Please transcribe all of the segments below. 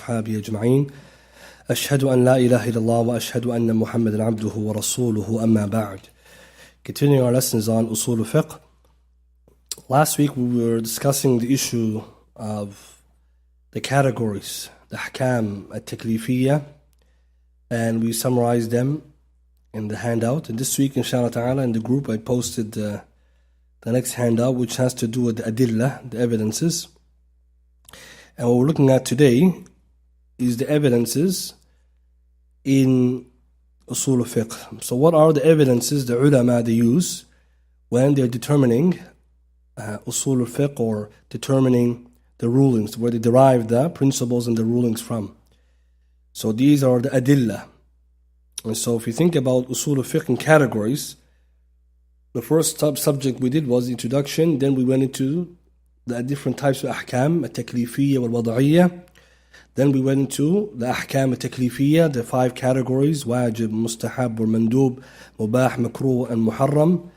وأصحابه أجمعين أشهد أن لا إله إلا الله وأشهد أن محمدا عبده ورسوله أما بعد. Continuing our lessons on Usul Fiqh. Last week we were discussing the issue of the categories, the ahkam at-taklifiyya, and we summarized them in the handout. And this week, inshallah ta'ala, in the group I posted the next handout, which has to do with the adillah, the evidences. And what we're looking at today is the evidences in Usul Fiqh. So what are the evidences the ulama they use when they're determining Usul Fiqh, or determining the rulings, where they derive the principles and the rulings from? So these are the adillah. And so if you think about Usul Fiqh in categories, the first subject we did was introduction, then we went into the different types of ahkam, at-taklifiyya wal-wada'iyya. Then we went into the ahkam at-taklifiyya, the 5 categories, wajib, mustahab, or mandub, mubah, makruh, and muharram.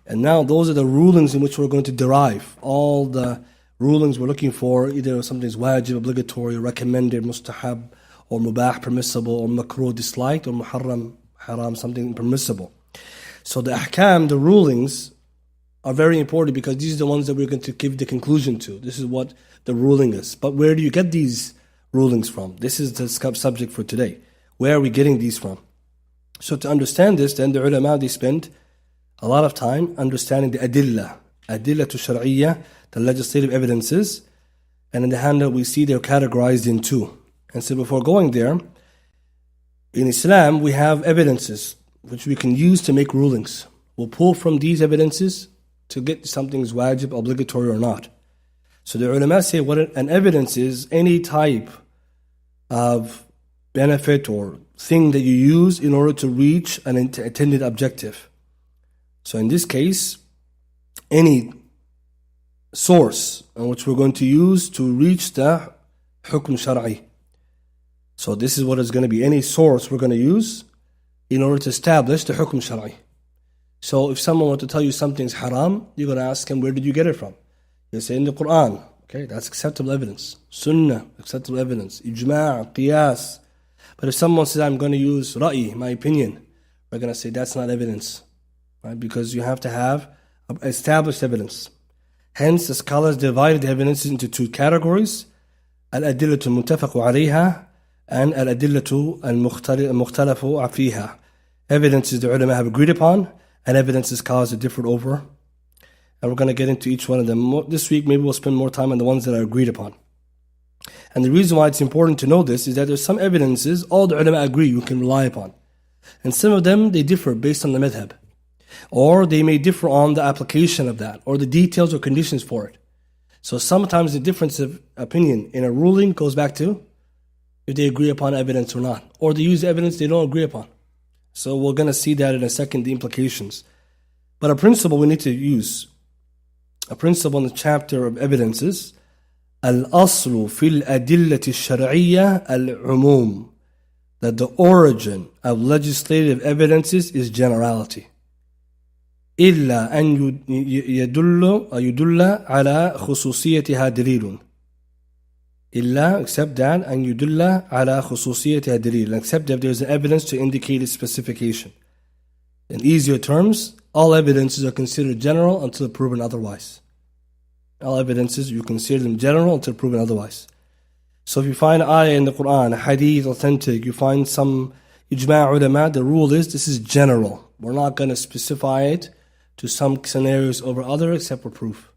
And now those are the rulings in which we're going to derive. All the rulings we're looking for, either something is wajib, obligatory, recommended, mustahab, or mubah, permissible, or makruh, disliked, or muharram, haram, something permissible. So the ahkam, the rulings, are very important because these are the ones that we're going to give the conclusion to. This is what the ruling is. But where do you get these rulings from? This is the subject for today. Where are we getting these from? So to understand this, then the ulama, they spend a lot of time understanding the adillah to shar'iyya, the legislative evidences. And in the handout we see they're categorized in 2. And so before going there, in Islam we have evidences which we can use to make rulings. We'll pull from these evidences to get something is wajib, obligatory or not. So the ulama say what an evidence is any type of benefit or thing that you use in order to reach an intended objective. So in this case, any source in which we're going to use to reach the hukm shar'i. So this is what is going to be, any source we're going to use in order to establish the hukm shar'i. So if someone wants to tell you something's haram, you're going to ask him, where did you get it from? You say, in the Quran. Okay, that's acceptable evidence. Sunnah, acceptable evidence. Ijma', qiyas. But if someone says, I'm going to use ra'i, my opinion, we're going to say, that's not evidence. Right? Because you have to have established evidence. Hence, the scholars divided the evidences into 2 categories. Al-adillatu muttafaqu alayha and al-adillatu al-mukhtalafu fiha. Evidences the ulama have agreed upon, and evidences scholars are different over. And we're going to get into each one of them. This week, maybe we'll spend more time on the ones that are agreed upon. And the reason why it's important to know this is that there's some evidences, all the ulama agree you can rely upon. And some of them, they differ based on the madhab. Or they may differ on the application of that, or the details or conditions for it. So sometimes the difference of opinion in a ruling goes back to if they agree upon evidence or not. Or they use evidence they don't agree upon. So we're going to see that in a second, the implications. But a principle we need to use, a principle in the chapter of evidences, al-aslu fil adillati shar'iyya al-umum, that the origin of legislative evidences is generality. إلا أن يدل على خصوصيتها دليل. إلا, except that, أن يدل على خصوصيتها دليل, except if there's an evidence to indicate its specification. In easier terms, all evidences are considered general until proven otherwise. All evidences, you consider them general until proven otherwise. So if you find an ayah in the Quran, a hadith, authentic, you find some ijma' ulama, the rule is this is general. We're not going to specify it to some scenarios over others except for proof.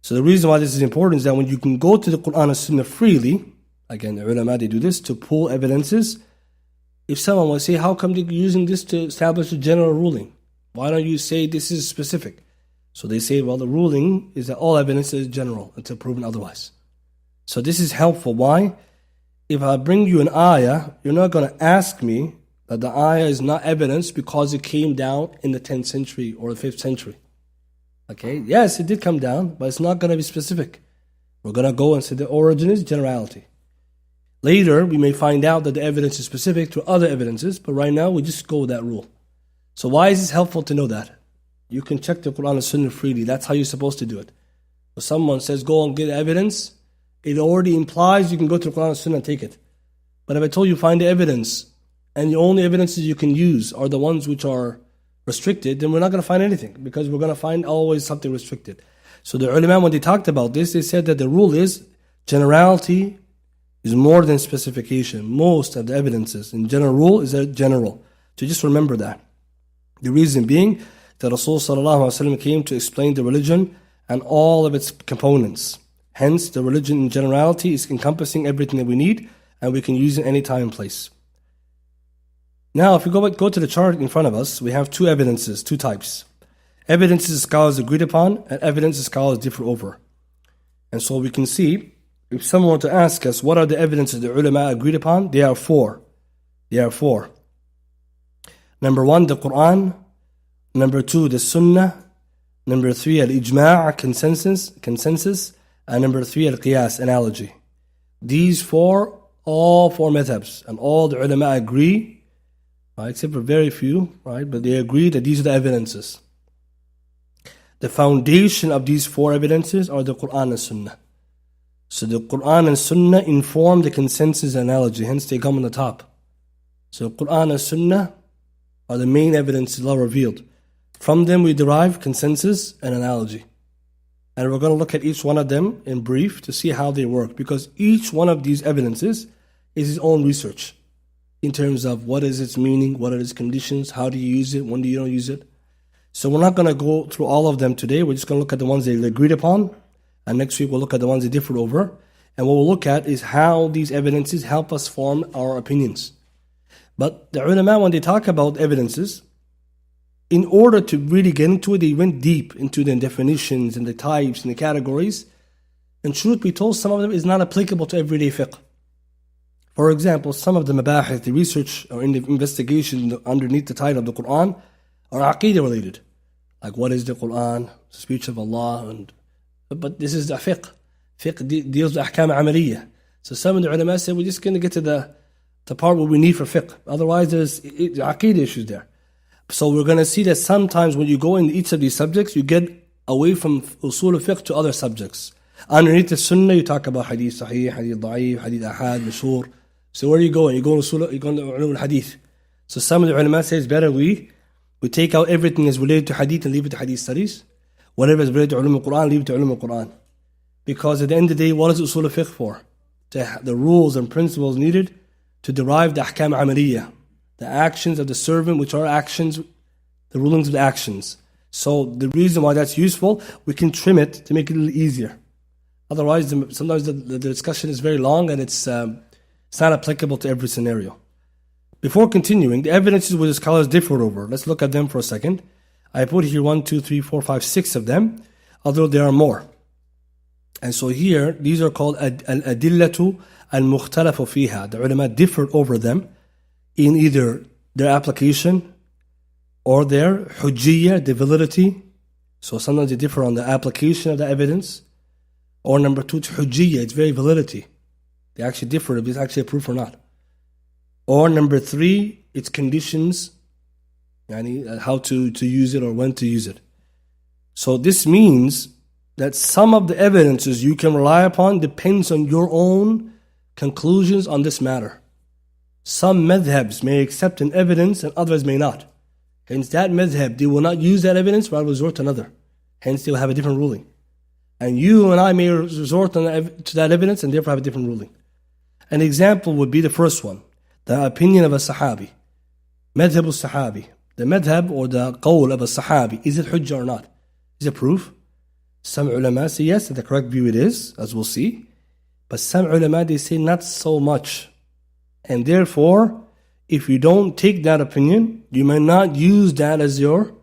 So the reason why this is important is that when you can go to the Quran and Sunnah freely, again the ulama they do this to pull evidences. If someone will say, how come you're using this to establish a general ruling? Why don't you say this is specific? So they say, well, the ruling is that all evidence is general until proven otherwise. So this is helpful. Why? If I bring you an ayah, you're not going to ask me that the ayah is not evidence because it came down in the 10th century or the 5th century. Okay, yes, it did come down, but it's not going to be specific. We're going to go and say the origin is generality. Later, we may find out that the evidence is specific to other evidences, but right now we just go with that rule. So why is this helpful to know that? You can check the Quran and Sunnah freely. That's how you're supposed to do it. If someone says, go and get evidence, it already implies you can go to the Quran and Sunnah and take it. But if I told you find the evidence, and the only evidences you can use are the ones which are restricted, then we're not going to find anything, because we're going to find always something restricted. So the ulama, when they talked about this, they said that the rule is generality is more than specification. Most of the evidences in general rule is a general. So just remember that. The reason being that Rasul sallallahu alaihi wasallam came to explain the religion and all of its components. Hence, the religion in generality is encompassing everything that we need, and we can use it any time and place. Now, if we go to the chart in front of us, we have two evidences, two types. Evidences scholars agreed upon, and evidences scholars differ over. And so we can see, if someone were to ask us, what are the evidences the ulama agreed upon? There are four. There are four. Number one, the Quran. Number two, the Sunnah. Number three, al-ijma', consensus. And number three, al-qiyas, analogy. These four, all four madhabs, and all the ulama agree, right, except for very few, right, but they agree that these are the evidences. The foundation of these four evidences are the Quran and Sunnah. So the Quran and Sunnah inform the consensus analogy, hence they come on the top. So Quran and Sunnah are the main evidences Allah revealed. From them we derive consensus and analogy. And we're going to look at each one of them in brief to see how they work, because each one of these evidences is its own research in terms of what is its meaning, what are its conditions, how do you use it, when do you don't use it. So we're not going to go through all of them today. We're just going to look at the ones they agreed upon, and next week we'll look at the ones they differed over. And what we'll look at is how these evidences help us form our opinions. But the ulama, when they talk about evidences, in order to really get into it, they went deep into the definitions and the types and the categories. And truth be told, some of them is not applicable to everyday fiqh. For example, some of the mabahith, the research or in the investigation underneath the title of the Quran, are aqeedah related. Like, what is the Quran, the speech of Allah, but this is the fiqh. Fiqh deals with ahkam amaliyah. So some of the ulama say we're just going to get to the part where we need for fiqh. Otherwise, there's aqeedah issues there. So we're going to see that sometimes when you go in each of these subjects, you get away from usul fiqh to other subjects. Underneath the sunnah, you talk about hadith sahih, hadith da'if, hadith ahad, mashhur. So where are you going? You're going to ulum al-hadith. So some of the ulama say it's better we take out everything that's related to hadith and leave it to hadith studies. Whatever is related to ulum al-Quran, leave it to ulum al-Quran. Because at the end of the day, what is usul fiqh for? The rules and principles needed to derive the ahkam amaliyah, the actions of the servant, which are actions, the rulings of the actions. So the reason why that's useful, we can trim it to make it a little easier. Otherwise, sometimes the discussion is very long and it's not applicable to every scenario. Before continuing, the evidences which the scholars differ over, let's look at them for a second. I put here 1, 2, 3, 4, 5, 6 of them, although there are more. And so here, these are called al-adillatu al-mukhtalafu fiha. The ulama differed over them in either their application or their hujjiyah, the validity. So sometimes they differ on the application of the evidence. Or number two, it's hujjiyah, its very validity. They actually differ if it's actually a proof or not. Or number three, its conditions, how to use it or when to use it. So this means that some of the evidences you can rely upon depends on your own conclusions on this matter. Some madhabs may accept an evidence and others may not. Hence that madhab, they will not use that evidence, but resort to another. Hence they will have a different ruling. And you and I may resort to that evidence and therefore have a different ruling. An example would be the first one, the opinion of a sahabi. Madhab al-sahabi. The madhab or the qawl of a sahabi, is it hujjah or not? Is it proof? Some ulama say yes, the correct view it is, as we'll see. But some ulama, they say not so much. And therefore, if you don't take that opinion, you may not use that as your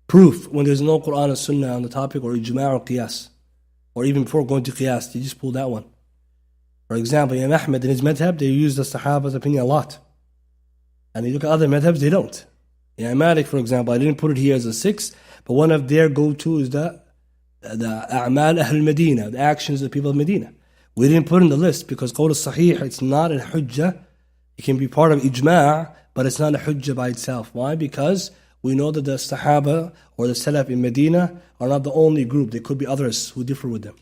proof when there's no Quran or Sunnah on the topic, or ijma' or qiyas. Or even before going to qiyas, you just pull that one. For example, Imam Ahmad in his madhab, they use the Sahaba's opinion a lot. And you look at other madhabs, they don't. Imam Malik, for example, I didn't put it here as a 6, but one of their go-to is the a'mal ahl Medina, the actions of the people of Medina. We didn't put it in the list because qawl al-sahih, it's not a hujjah. It can be part of ijma', but it's not a hujjah by itself. Why? Because we know that the Sahaba or the Salaf in Medina are not the only group. There could be others who differ with them.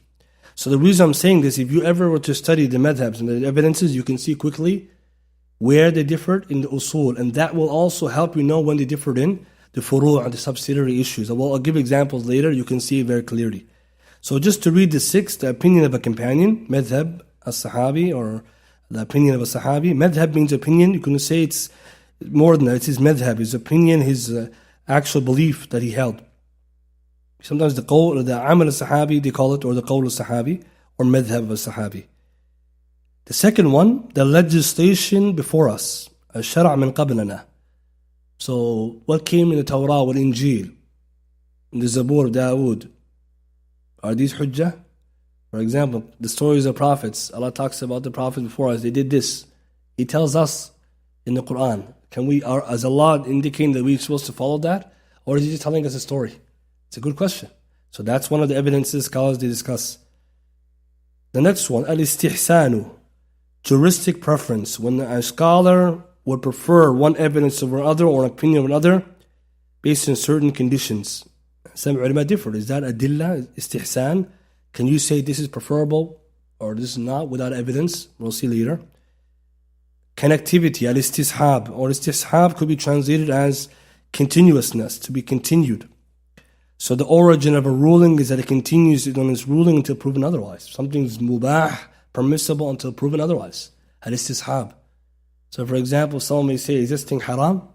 So the reason I'm saying this, if you ever were to study the madhabs and the evidences, you can see quickly where they differed in the usul, and that will also help you know when they differed in the furu' and the subsidiary issues. I'll give examples later, you can see it very clearly. So just to read the 6, the opinion of a companion, madhab as-sahabi, or the opinion of a sahabi. Madhab means opinion. You can say it's more than that. It's his madhab, his opinion, his actual belief that he held. Sometimes the qawl, or the amal al-sahabi, they call it, or the qawl al-sahabi, or madhab al-sahabi. The second one, the legislation before us, al-shara' min qablana. So what came in the Torah, wal Injil, in the Zabur of Dawood, are these hujjah? For example, the stories of prophets. Allah talks about the prophets before us. They did this. He tells us in the Quran. Is Allah indicating that we're supposed to follow that? Or is He just telling us a story? It's a good question. So that's one of the evidences scholars they discuss. The next one, al-istihsanu, juristic preference. When a scholar would prefer one evidence over another or an opinion of another based on certain conditions. Some ulama differ. Is that adilla, istihsan? Can you say this is preferable or this is not without evidence? We'll see later. Connectivity, al-istishab, or istishab could be translated as continuousness, to be continued. So the origin of a ruling is that it continues on its ruling until proven otherwise. Something's mubah, permissible until proven otherwise. Al-istishab. So for example, someone may say, is this thing haram?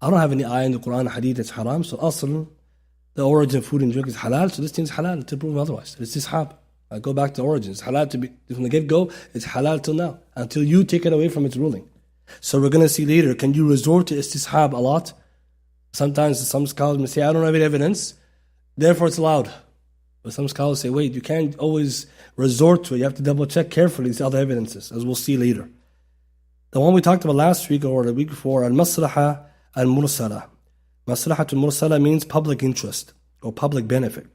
I don't have any ayah in the Quran or hadith that's haram, so asl, the origin of food and drink is halal, so this thing is halal until proven otherwise. It's istishab. I go back to the origin. It's halal to be, from the get-go, it's halal till now, until you take it away from its ruling. So we're going to see later, can you resort to istishab a lot? Sometimes some scholars may say, I don't have any evidence, therefore it's allowed. But some scholars say, wait, you can't always resort to it. You have to double check carefully these other evidences, as we'll see later. The one we talked about last week or the week before, al-maslaha al-mursala. Maslahatul mursala means public interest or public benefit.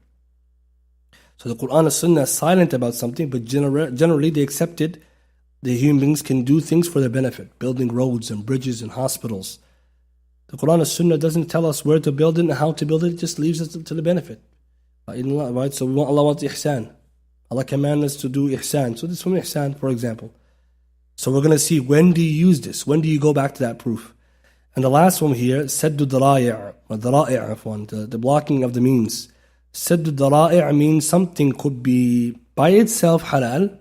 So the Quran and Sunnah is silent about something, but generally they accepted the human beings can do things for their benefit, building roads and bridges and hospitals. The Quran and Sunnah doesn't tell us where to build it and how to build it, it just leaves us to the benefit. Right? So Allah wants ihsan. Allah commands us to do ihsan. So this is from ihsan, for example. So we're going to see, when do you use this? When do you go back to that proof? And the last one here, saddu dara'i', the blocking of the means. Saddu dara'i' means something could be by itself halal,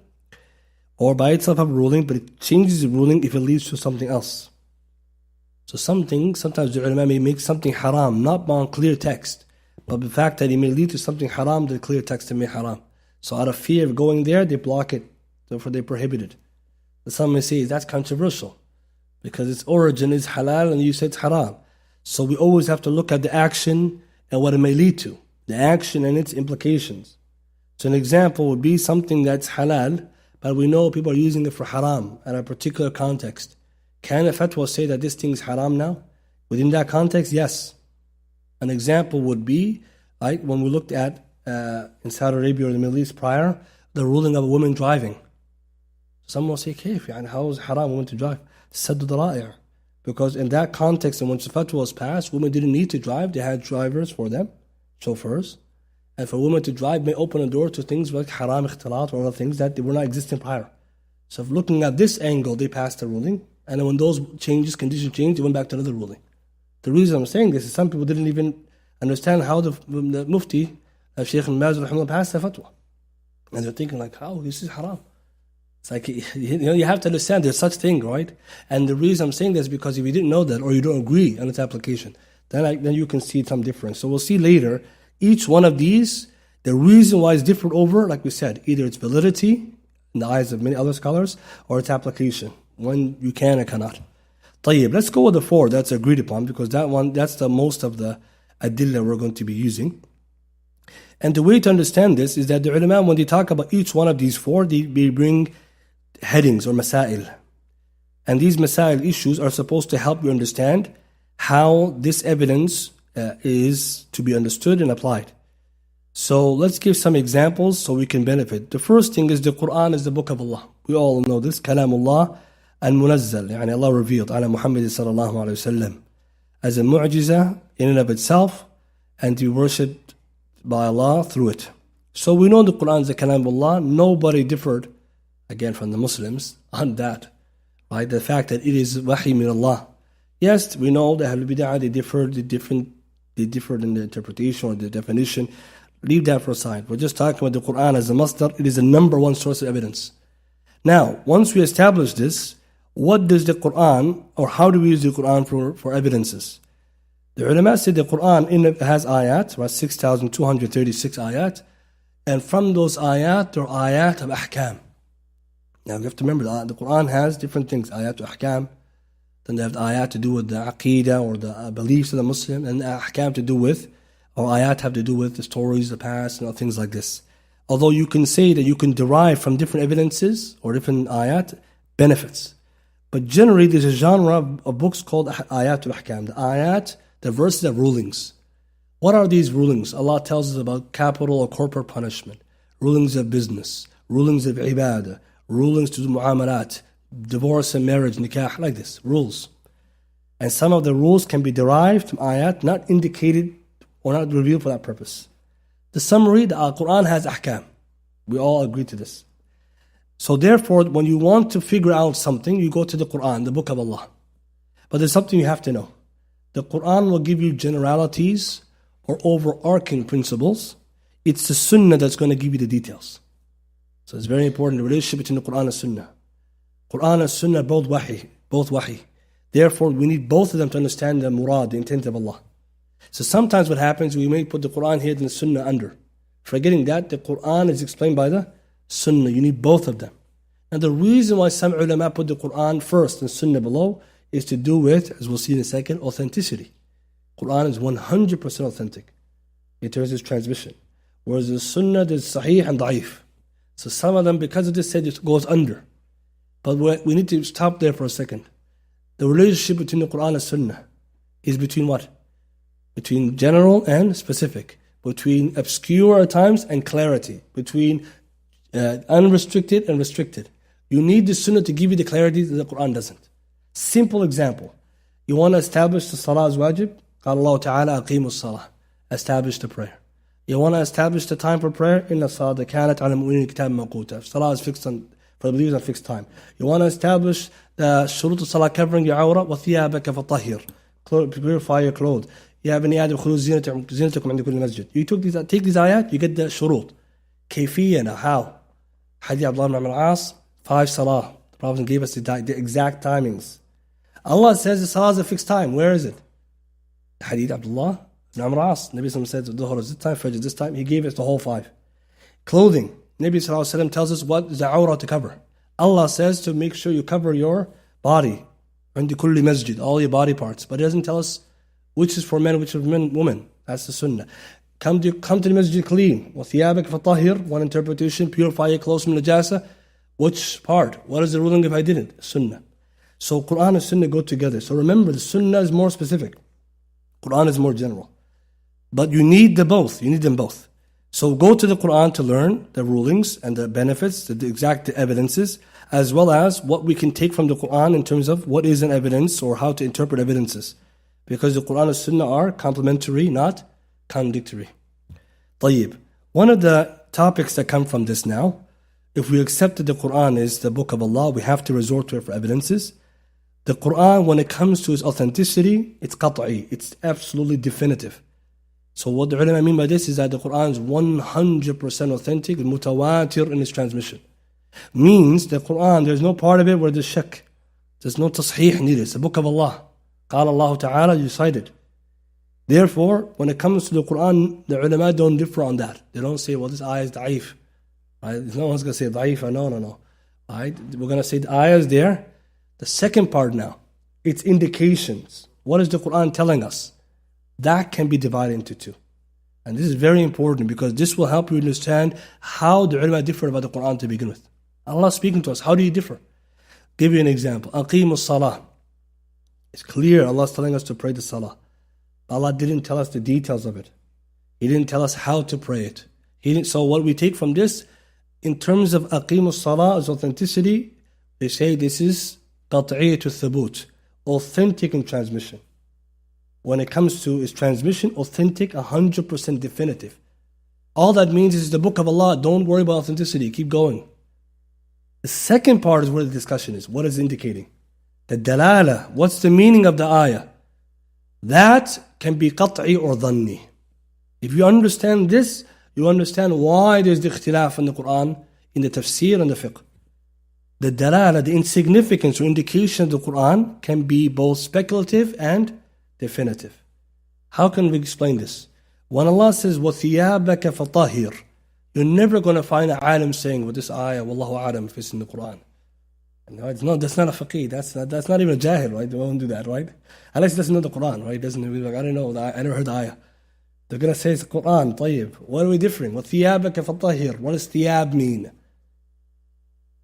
or by itself have ruling, but it changes the ruling if it leads to something else. So sometimes the ulama may make something haram, not on clear text, but the fact that it may lead to something haram, the clear text may haram. So out of fear of going there, they block it, therefore they prohibit it. But some may say that's controversial, because its origin is halal and you say it's haram. So we always have to look at the action and what it may lead to, the action and its implications. So an example would be something that's halal, but we know people are using it for haram at a particular context. Can a fatwa say that this thing is haram now? Within that context, yes. An example would be, like when we looked at in Saudi Arabia or the Middle East prior, the ruling of a woman driving. Someone will say, how is it haram women to drive? Saddu dara'i'. Because in that context, and when the fatwa was passed, women didn't need to drive. They had drivers for them, chauffeurs. And for women to drive may open a door to things like haram, ikhtilat, or other things that they were not existing prior. So if looking at this angle, they passed the ruling. And then when those conditions changed, they went back to another ruling. The reason I'm saying this is some people didn't even understand how the mufti, Shaykh al-Baz, passed the fatwa. And they're thinking like, how? This is haram. It's like, you have to understand there's such thing, right? And the reason I'm saying this is because if you didn't know that or you don't agree on its application, then you can see some difference. So we'll see later, each one of these, the reason why it's different over, like we said, either its validity in the eyes of many other scholars or its application, when you can and cannot. طيب, let's go with the 4 that's agreed upon, because that's the most of the adillah we're going to be using. And the way to understand this is that the ulama, when they talk about each one of these 4, they bring headings or masail. And these masail issues are supposed to help you understand how this evidence is to be understood and applied. So let's give some examples so we can benefit. The first thing is the Quran is the book of Allah. We all know this. Kalamullah al-munazzal. Yani Allah revealed ala Muhammad sallallahu alayhi wa sallam as a mu'jiza in and of itself, and to be worshipped by Allah through it. So we know the Quran is the Kalam of Allah. Nobody differed, again from the Muslims, on that. Right? The fact that it is wahi min Allah. Yes, we know the Ahlul Bid'ah, they differed in the interpretation or the definition. Leave that for a side. We're just talking about the Quran as a masdar. It is the number one source of evidence. Now, once we establish this, what does the Quran, or how do we use the Quran for evidences? The ulama said the Quran has ayat, about 6,236 ayat, and from those ayat, there are ayat of ahkam. Now you have to remember that the Quran has different things, ayat of ahkam, then they have the ayat to do with the aqidah or the beliefs of the Muslim, and the ahkam to do with, or ayat have to do with the stories, the past, and things like this. Although you can say that you can derive from different evidences or different ayat benefits. But generally there's a genre of books called ayat al-ahkam. The ayat, the verses of rulings. What are these rulings? Allah tells us about capital or corporate punishment, rulings of business, rulings of ibadah, rulings to do mu'amalat, divorce and marriage, nikah, like this, rules. And some of the rules can be derived from ayat, not indicated or not revealed for that purpose. The summary, the Quran has ahkam. We all agree to this. So therefore, when you want to figure out something, you go to the Quran, the book of Allah. But there's something you have to know. The Quran will give you generalities or overarching principles. It's the Sunnah that's going to give you the details. So it's very important, the relationship between the Quran and Sunnah. Quran and Sunnah both wahi. Therefore, we need both of them to understand the murad, the intent of Allah. So sometimes what happens, we may put the Quran here and the Sunnah under. Forgetting that, the Quran is explained by the Sunnah. You need both of them. And the reason why some ulama put the Quran first and Sunnah below is to do with, as we'll see in a second, authenticity. Quran is 100% authentic in terms of its transmission. Whereas the Sunnah is sahih and da'if. So some of them, because of this, said it goes under. But we need to stop there for a second. The relationship between the Quran and Sunnah is between what? Between general and specific. Between obscure at times and clarity. Between unrestricted and restricted. You need the Sunnah to give you the clarity that the Quran doesn't. Simple example. You want to establish the Salah as wajib? قال الله تعالى أقيموا الصلاة. Establish the prayer. You want to establish the time for prayer? إن الصلاة كانت على المؤمنين كتابا موقوتا. Salah is fixed on, for the believers, on fixed time. You want to establish the شروط الصلاة covering your awra وثيابك فطهر. Purify your clothes. يا بني آدم خذوا زينتكم عند كل مسجد. You take these ayat, you get the shurut. كيفية, now how? Hadith Abdul ibn al-As, 5 salah. The Prophet gave us the exact timings. Allah says the salah is a fixed time. Where is it? Hadith Abdullah ibn al-As. Nabi says the dhuhr is this time, fajr this time. He gave us the whole 5. Clothing. Nabi tells us what is the awrah to cover. Allah says to make sure you cover your body. عند كل مسجد, all your body parts. But it doesn't tell us which is for men, which is for women. That's the sunnah. Come to the masjid clean. وَثِيَابَكَ فَطَهِّرْ. One interpretation, purify your clothes from najasa. Which part? What is the ruling if I didn't? Sunnah. So Quran and Sunnah go together. So remember, the Sunnah is more specific. Quran is more general. But you need them both. You need them both. So go to the Quran to learn the rulings and the benefits, the exact evidences, as well as what we can take from the Quran in terms of what is an evidence or how to interpret evidences. Because the Quran and Sunnah are complementary, not contradictory. طيب. One of the topics that come from this now, if we accept that the Quran is the book of Allah, we have to resort to it for evidences. The Quran, when it comes to its authenticity, it's qat'i, it's absolutely definitive. So what the ulama mean by this is that the Quran is 100% authentic, mutawatir in its transmission. Means the Quran, there's no part of it where there's shak. There's no tasheeh needed. It's the book of Allah. قال الله تعالى, you cited. Therefore, when it comes to the Quran, the ulama don't differ on that. They don't say, well, this ayah is da'if. Right? No one's going to say da'if. No. Right? We're going to say the ayah is there. The second part now, its indications. What is the Quran telling us? That can be divided into 2. And this is very important because this will help you understand how the ulama differ about the Quran to begin with. Allah speaking to us, how do you differ? Give you an example. أقيموا الصلاة. It's clear Allah is telling us to pray the salah. Allah didn't tell us the details of it. He didn't tell us how to pray it. So what we take from this, in terms of أقيموا الصلاة as authenticity, they say this is قطعية الثبوت, authentic in transmission. When it comes to its transmission, authentic, 100% definitive. All that means is the book of Allah. Don't worry about authenticity. Keep going. The second part is where the discussion is. What is it indicating? The dalala. What's the meaning of the ayah? That can be qat'i or dhanni. If you understand this, you understand why there's the ikhtilaf in the Quran, in the tafsir and the fiqh. The dalala, the insignificance or indication of the Quran can be both speculative and definitive. How can we explain this? When Allah says, وَثِيَابَكَ فَطَهِرْ, you're never going to find an alim saying with this ayah, Wallahu a'lam, if it's in the Quran. No, it's not, that's not a faqih, that's not even a jahil, right? They won't do that, right? Unless he doesn't know the Quran, right? Doesn't be like, I don't know, I never heard the ayah. They're going to say it's the Quran, طيب. What are we differing? وَثِيَابَكَ فَطَهِرْ. What does thiyab mean?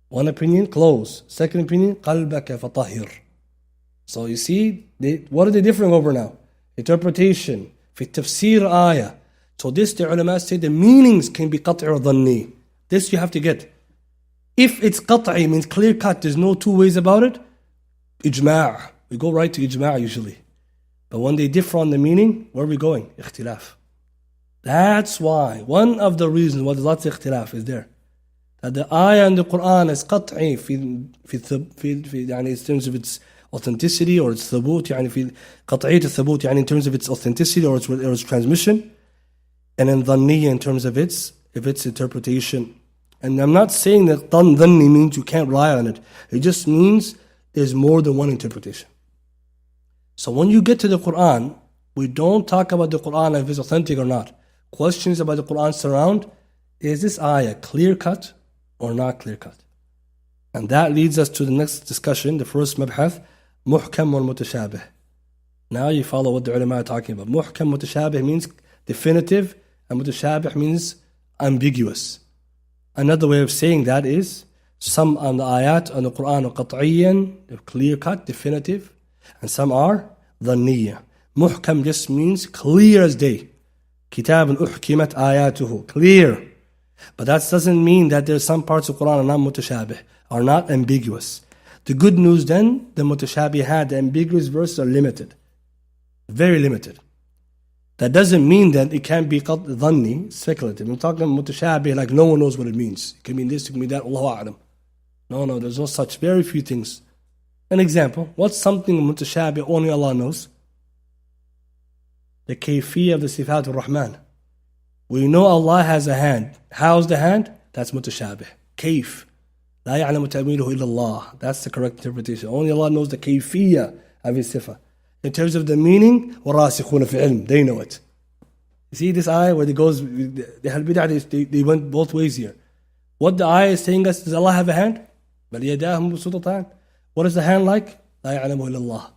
One opinion, clothes. Second opinion, قَلْبَكَ فَطَهِرْ. So you see, what are they differing over now? Interpretation. في tafsir ayah. So this, the ulama say, the meanings can be qat'i or dhanni. This you have to get. If it's qat'i, means clear cut, there's no two ways about it, ijma'. We go right to ijma' usually. But when they differ on the meaning, where are we going? Ikhtilaf. That's why, one of the reasons why there's lots of ikhtilaf is there. That the ayah in the Quran is qat'i in terms of its authenticity or its thabut, qat'i to thabut, in terms of its authenticity or its transmission, and then dhanniya in terms of its interpretation. And I'm not saying that dhanni means you can't rely on it. It just means there's more than one interpretation. So when you get to the Quran, we don't talk about the Quran if it's authentic or not. Questions about the Quran surround, is this ayah clear-cut or not clear-cut? And that leads us to the next discussion, the first mabhath, muhkam wal mutashabih. Now you follow what the ulama are talking about. Muhkam, mutashabih means definitive, and mutashabih means ambiguous. Another way of saying that is, some on the ayat on the Quran are qat'iyyan, they're clear-cut, definitive, and some are dhanniya. Muhkam just means clear as day. Kitab uhkimat ayatuhu, clear. But that doesn't mean that there's some parts of the Quran are not mutashabih, are not ambiguous. The good news then, the mutashabihat, the ambiguous verses are limited. Very limited. That doesn't mean that it can't be dhanni, speculative. I'm talking mutashabih like no one knows what it means. It can mean this, it can mean that, Allahu a'lam. No, there's no such, very few things. An example, what's something mutashabih only Allah knows? The kayfiyya of the sifat al-Rahman. We know Allah has a hand. How's the hand? That's mutashabih. Kayf. La ya'lamu ta'wiluhu illa Allah. That's the correct interpretation. Only Allah knows the kayfiyya of His sifat. In terms of the meaning, وَرَاسِخُونَ فِي الْعِلْمِ, they know it. You see this ayah where it goes, they went both ways here. What the ayah is saying us, does Allah have a hand? بَلْ يَدَاهُ مُبْسُوطَتَانِ. What is the hand like? لَا يَعْلَمُهُ إِلَّا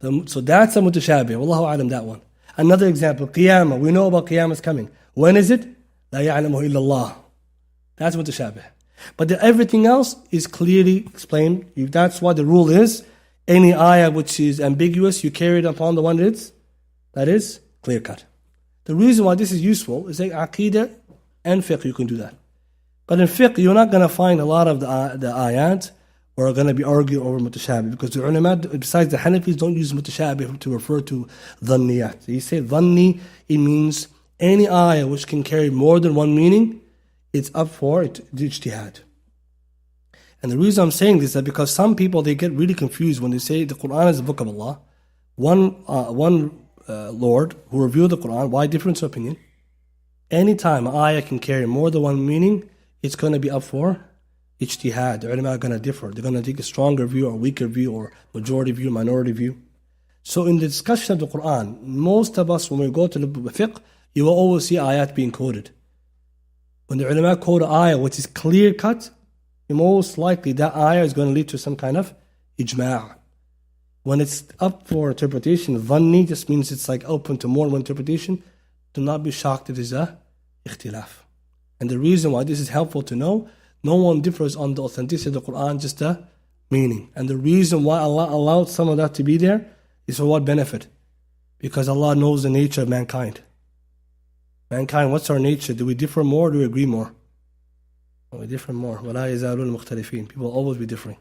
اللَّهِ. So that's a mutashabih. Wallahu a'lam, that one. Another example, qiyamah. We know about qiyamah is coming. When is it? لَا يَعْلَمُهُ إِلَّا اللَّهِ. That's mutashabih. But everything else is clearly explained. That's why the rule is, any ayah which is ambiguous, you carry it upon the one that is clear-cut. The reason why this is useful is that aqidah and fiqh, you can do that. But in fiqh, you're not going to find a lot of the ayat or are going to be argued over mutashabih, because the ulama, besides the Hanafis, don't use mutashabih to refer to dhanniyat. So you say dhanni, it means any ayah which can carry more than one meaning, it's up for ijtihad. And the reason I'm saying this is that because some people, they get really confused when they say the Quran is the book of Allah. One Lord who revealed the Quran, why difference of opinion? Anytime an ayah can carry more than one meaning, it's going to be up for ijtihad. The ulama are going to differ. They're going to take a stronger view or weaker view or majority view, minority view. So in the discussion of the Quran, most of us, when we go to the fiqh, you will always see ayat being quoted. When the ulama quote an ayah which is clear cut, most likely that ayah is going to lead to some kind of ijma'. When it's up for interpretation, dhanni just means it's like open to more than one interpretation. Do not be shocked if it is a ikhtilaf. And the reason why this is helpful to know, no one differs on the authenticity of the Quran, just the meaning. And the reason why Allah allowed some of that to be there is for what benefit? Because Allah knows the nature of mankind. Mankind, what's our nature? Do we differ more or do we agree more? We differ more. وَلَا يَزَالُونَ مُخْتَلِفِينَ. People will always be differing.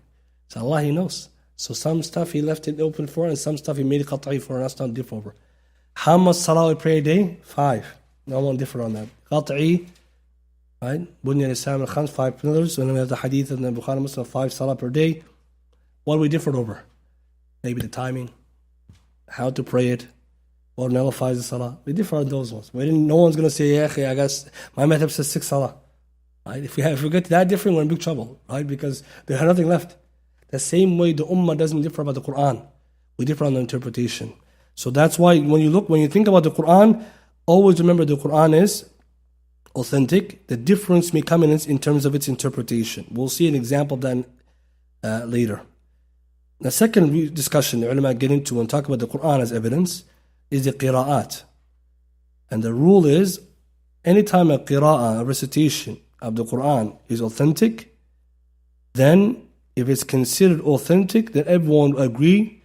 So Allah, He knows. So some stuff He left it open for, and some stuff He made it qat'i for, and us not differ over. How much salah we pray a day? 5. No one differ on that. Qat'i, right? Bunya al-Islam al-Khams, 5 pillars. And then we have the hadith in the Bukhari Muslim, 5 salah per day. What we differed over? Maybe the timing, how to pray it, what nullifies the salah. We differ on those ones. No one's going to say, yeah, I guess my madhab says 6 salah. Right? If we get that different, we're in big trouble, right? Because there's nothing left. The same way the ummah doesn't differ about the Quran. We differ on the interpretation. So that's why when you think about the Quran, always remember the Quran is authentic. The difference may come in terms of its interpretation. We'll see an example of that later. The second discussion the ulama get into when talking about the Quran as evidence is the qira'at. And the rule is, anytime a qira'ah, a recitation of the Quran is authentic, then if it's considered authentic, then everyone will agree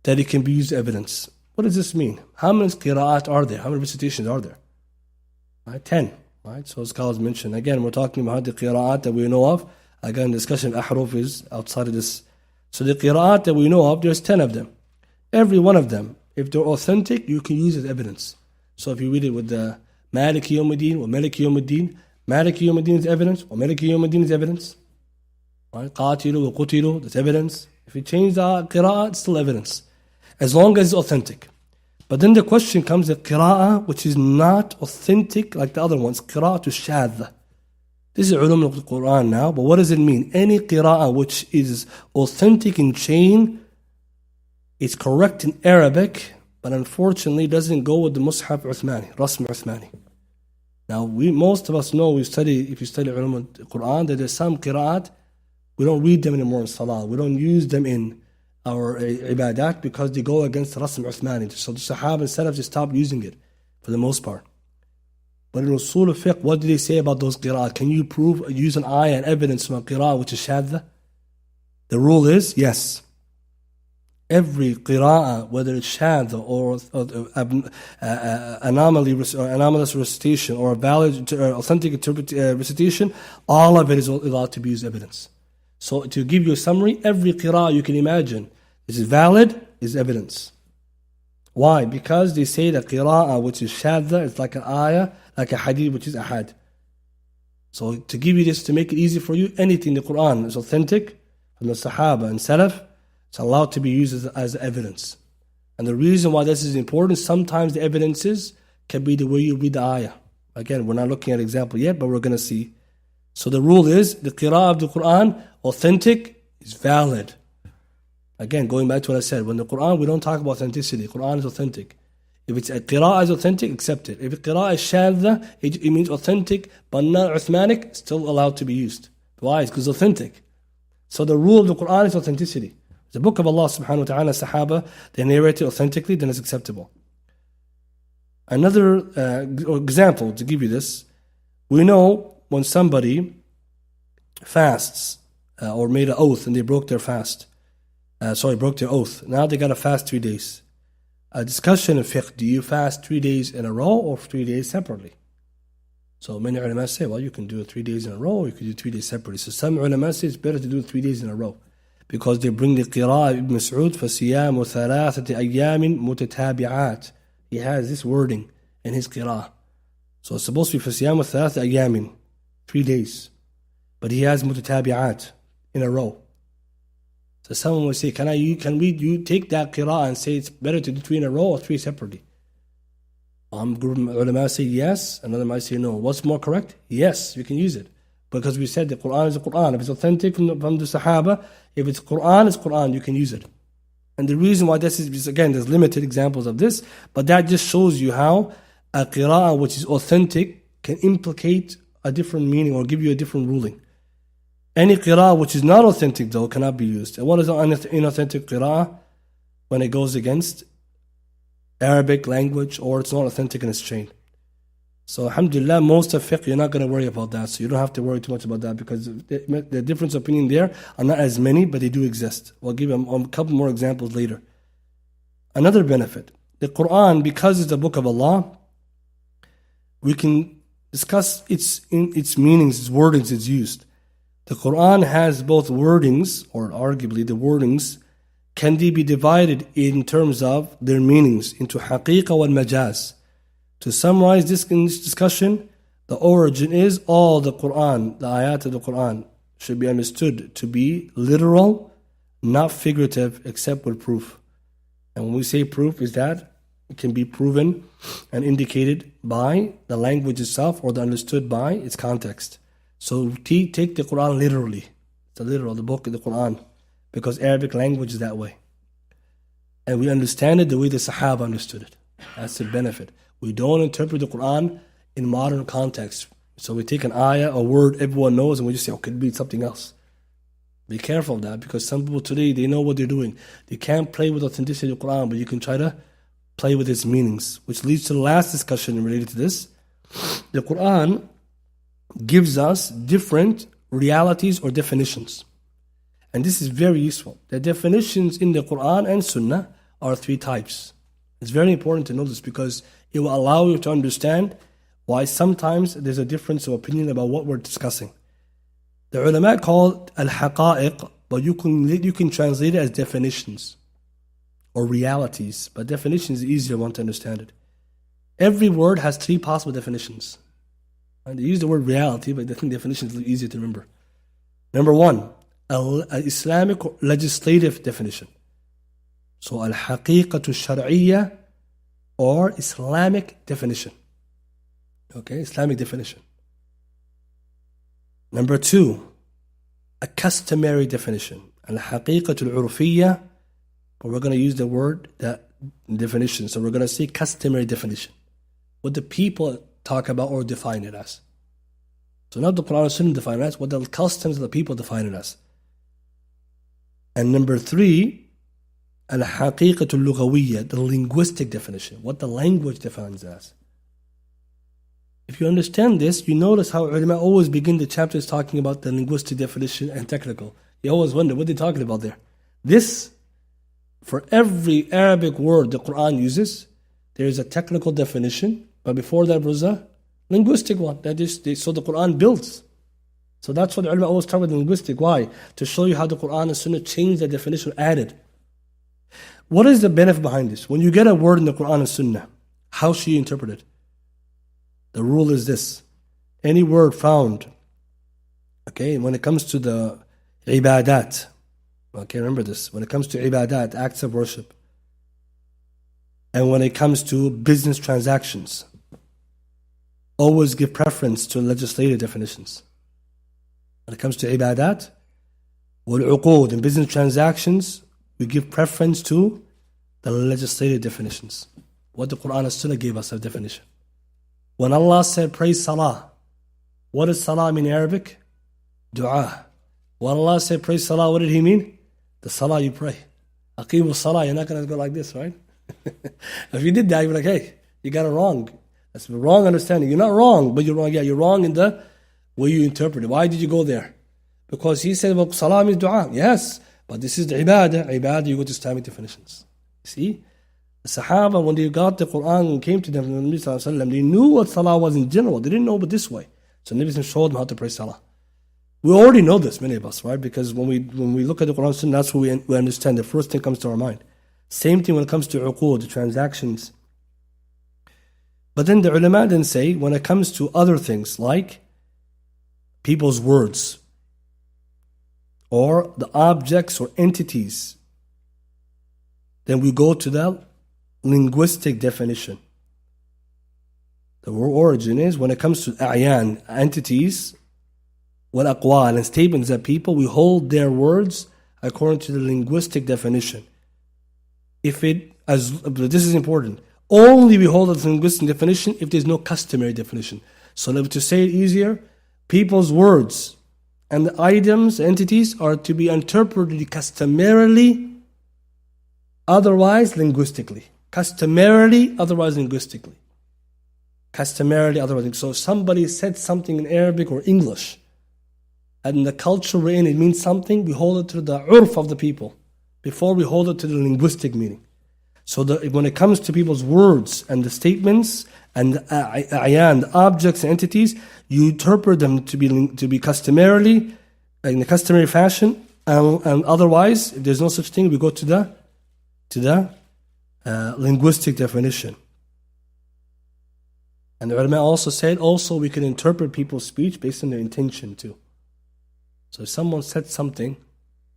that it can be used as evidence. What does this mean? How many qira'at are there? How many recitations are there? Right, 10. Right? So scholars mentioned. Again, we're talking about the qira'at that we know of. Again, discussion of ahruf is outside of this. So the qira'at that we know of, there's 10 of them. Every one of them, if they're authentic, you can use as evidence. So if you read it with the Maliki Yawmuddin or Maliki Yawmuddin, Maliki Yawmuddin is evidence, or Maliki Yawmuddin is evidence. Right? Qatilu wa qutilu, that's evidence. If you change the qira'ah, it's still evidence. As long as it's authentic. But then the question comes, the qira'ah which is not authentic like the other ones, qira'ah to shadh. This is ulum of the Quran now, but what does it mean? Any qira'ah which is authentic in chain, it's correct in Arabic, but unfortunately doesn't go with the Mus'haf Uthmani, Rasm Uthmani. Now, most of us know, if you study ulum of the Quran, that there's some qira'at, we don't read them anymore in salah. We don't use them in our ibadat because they go against Rasm Uthmani. So the Sahaba and Salaf just stopped using it for the most part. But in Usul Fiqh, what do they say about those qira'at? Can you use an ayah and evidence from a qira'ah which is shadha? The rule is, yes. Every qira'ah, whether it's shadha or anomalous recitation or a valid, authentic recitation, all of it is allowed to be used as evidence. So to give you a summary, every qira'ah you can imagine is valid, is evidence. Why? Because they say that qira'ah which is shadha is like an ayah, like a hadith which is ahad. So to give you this, to make it easy for you, anything in the Quran is authentic from the Sahaba and Salaf, it's allowed to be used as evidence. And the reason why this is important, sometimes the evidences can be the way you read the ayah. Again, we're not looking at an example yet, but we're going to see. So the rule is, the qira'ah of the Quran, authentic, is valid. Again, going back to what I said, when the Quran, we don't talk about authenticity. Quran is authentic. If it's a qira'ah is authentic, accept it. If a qira'ah is shadha, it means authentic, but not Uthmanic, still allowed to be used. Why? Because it's authentic. So the rule of the Quran is authenticity. The book of Allah subhanahu wa ta'ala, Sahaba, they narrate it authentically, then it's acceptable. Another example to give you this, we know when somebody fasts or made an oath and they broke their fast. Broke their oath. Now they got to fast 3 days. A discussion in fiqh, do you fast 3 days in a row or 3 days separately? So many ulama say, well, you can do it 3 days in a row or you can do 3 days separately. So some ulama say it's better to do it 3 days in a row. Because they bring the qira'ah of Ibn Mas'ud, فَسِيَامُ ثَلَاثَةِ أَيَّامٍ مُتَتَابِعَاتٍ. He has this wording in his qira'ah. So it's supposed to be فَسِيَامُ ثَلَاثَةِ أَيَّامٍ, 3 days. But he has mutatabi'at in a row. So someone will say, can we take that qira'ah and say it's better to do 3 in a row or 3 separately? Group of ulama say yes, another might say no. What's more correct? Yes, you can use it. Because we said the Quran is the Quran. If it's authentic from the Sahaba, if it's Quran, you can use it. And the reason why this is, again, there's limited examples of this, but that just shows you how a qira'ah which is authentic can implicate a different meaning or give you a different ruling. Any qira'ah which is not authentic, though, cannot be used. And what is an inauthentic qira'ah? When it goes against Arabic language or it's not authentic in its chain. So alhamdulillah, most of fiqh, you're not going to worry about that. So you don't have to worry too much about that because the difference of opinion there are not as many, but they do exist. We'll give a couple more examples later. Another benefit, the Quran, because it's the book of Allah, we can discuss its meanings, its wordings, its used. The Quran has both wordings, or arguably the wordings, can they be divided in terms of their meanings into haqiqa wal majaz. To summarize this discussion, the origin is all the Quran, the ayat of the Quran, should be understood to be literal, not figurative, except with proof. And when we say proof, is that it can be proven and indicated by the language itself or understood by its context. So take the Quran literally. It's literal, the book of the Quran, because Arabic language is that way. And we understand it the way the Sahaba understood it. That's the benefit. We don't interpret the Quran in modern context. So we take an ayah, a word everyone knows, and we just say, oh, it could be something else. Be careful of that, because some people today, they know what they're doing. They can't play with authenticity of the Quran, but you can try to play with its meanings, which leads to the last discussion related to this. The Quran gives us different realities or definitions. And this is very useful. The definitions in the Quran and Sunnah are three types. It's very important to know this because it will allow you to understand why sometimes there's a difference of opinion about what we're discussing. The ulama call al-haqa'iq, but you can translate it as definitions or realities. But definition is the easier one to understand it. Every word has three possible definitions. And they use the word reality, but I think definition is easier to remember. Number one, an Islamic legislative definition. So al-haqiqatu shar'iyya or Islamic definition. Okay, Islamic definition. Number two, a customary definition. Al-haqiqatu al-urfiyya, but we're going to use the word, that definition. So we're going to say customary definition. What the people talk about or define it as. So not the Quran and Sunnah define it as, what the customs of the people define it as. And number three, al-haqiqatu al-lughawiyya, the linguistic definition, what the language defines it as. If you understand this, you notice how ulama always begin the chapters talking about the linguistic definition and technical. You always wonder, what are they talking about there? This, for every Arabic word the Quran uses, there is a technical definition, but before that was a linguistic one. So the Quran builds. So that's what the ulama always talk about linguistic. Why? To show you how the Quran and Sunnah changed the definition, added. What is the benefit behind this? When you get a word in the Quran and Sunnah, how should you interpret it? The rule is this. Any word found, okay, when it comes to the ibadat, okay, remember this. When it comes to ibadat, acts of worship, and when it comes to business transactions, always give preference to legislative definitions. When it comes to ibadat, wal-uqud, in business transactions, we give preference to the legislative definitions. What the Quran and Sunnah gave us a definition. When Allah said, praise salah, what does salah mean in Arabic? Dua. When Allah said, praise salah, what did He mean? The salah you pray. Aqimu salah, you're not going to go like this, right? If you did that, you'd be like, hey, you got it wrong. That's the wrong understanding. You're not wrong, but you're wrong. Yeah, you're wrong in the way you interpret it. Why did you go there? Because He said, well, salah means dua. Yes, but this is the ibadah. Ibadah, you go to Islamic definitions. See? The Sahaba, when they got the Quran and came to them, the Nabi, they knew what salah was in general. They didn't know but this way. So Nabi showed them how to pray salah. We already know this, many of us, right? Because when we look at the Quran, that's what we understand. The first thing comes to our mind. Same thing when it comes to uqud, the transactions. But then the ulama then say, when it comes to other things like people's words or the objects or entities, then we go to the linguistic definition. The origin is when it comes to a'yan, entities, wal aqwal, and statements that people, we hold their words according to the linguistic definition. This is important. Only we hold the linguistic definition if there's no customary definition. So to say it easier, people's words and the items, entities are to be interpreted customarily, otherwise linguistically. Customarily, otherwise linguistically. Customarily, otherwise. So if somebody said something in Arabic or English, and in the culture we're in, it means something, we hold it to the urf of the people before we hold it to the linguistic meaning. So when it comes to people's words and the statements and the objects and entities, you interpret them to be customarily, in the customary fashion, and otherwise, if there's no such thing, we go to the linguistic definition. And the ulama also said, also we can interpret people's speech based on their intention too. So if someone said something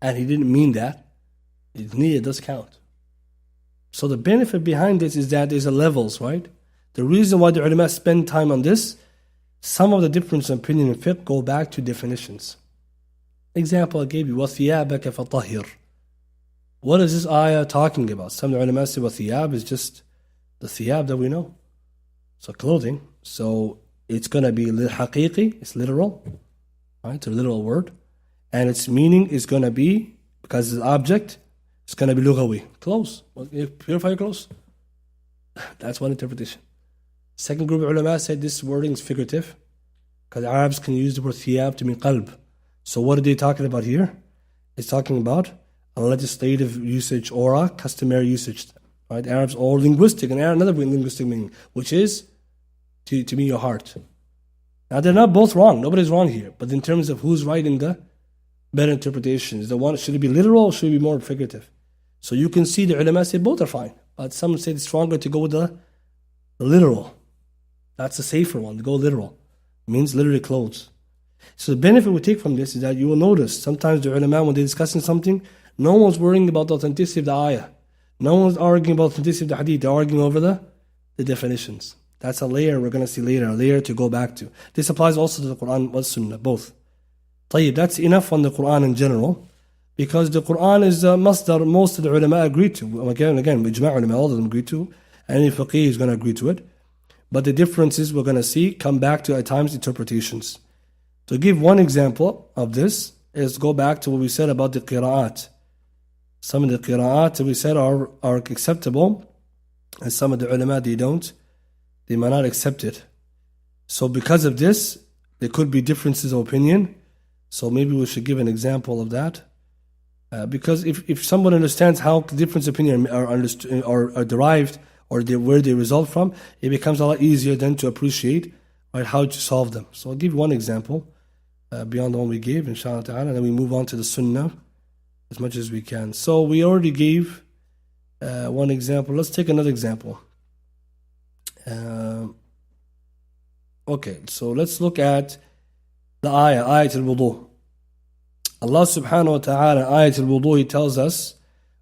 and he didn't mean that, his niyyah does count. So the benefit behind this is that there's a levels, right? The reason why the ulama spend time on this, some of the difference in opinion in fiqh go back to definitions. Example I gave you, وَثِيَابَكَ فَطَهِّرْ. What is this ayah talking about? Some of the ulama say, وَثِيَاب is just the thiyab that we know. So clothing. So it's going to be haqiqi, it's literal. Right? It's a literal word. And its meaning is going to be, because it's an object, it's going to be lughawi. Clothes. Purify your clothes. That's one interpretation. Second group of ulama said this wording is figurative, because Arabs can use the word thiyab to mean qalb. So what are they talking about here? It's talking about a legislative usage or a customary usage. Right? Arabs or linguistic, and another linguistic meaning, which is to mean your heart. Now they're not both wrong. Nobody's wrong here. But in terms of who's writing the better interpretation, is the one, should it be literal or should it be more figurative? So you can see the ulama say both are fine. But some say it's stronger to go with the literal. That's the safer one, to go literal. It means literally clothes. So the benefit we take from this is that you will notice sometimes the ulama, when they're discussing something, no one's worrying about the authenticity of the ayah. No one's arguing about the authenticity of the hadith. They're arguing over the definitions. That's a layer we're going to see later, a layer to go back to. This applies also to the Quran and Sunnah, both. طيب, that's enough on the Quran in general, because the Quran is the masdar most of the ulama agree to. Again, ijma' ulama, all of them agree to. Any faqih is going to agree to it. But the differences we're going to see come back to, at times, interpretations. To give one example of this is go back to what we said about the qira'at. Some of the qira'at that we said are acceptable, and some of the ulama, they might not accept it. So because of this, there could be differences of opinion. So maybe we should give an example of that. Because if someone understands how different opinions are derived, or where they result from, it becomes a lot easier then to appreciate, right, how to solve them. So I'll give one example beyond the one we gave, inshallah ta'ala, and then we move on to the sunnah as much as we can. So we already gave one example. Let's take another example. Okay, so let's look at the ayat al-wudu. Allah subhanahu wa ta'ala, ayat al-wudu, He tells us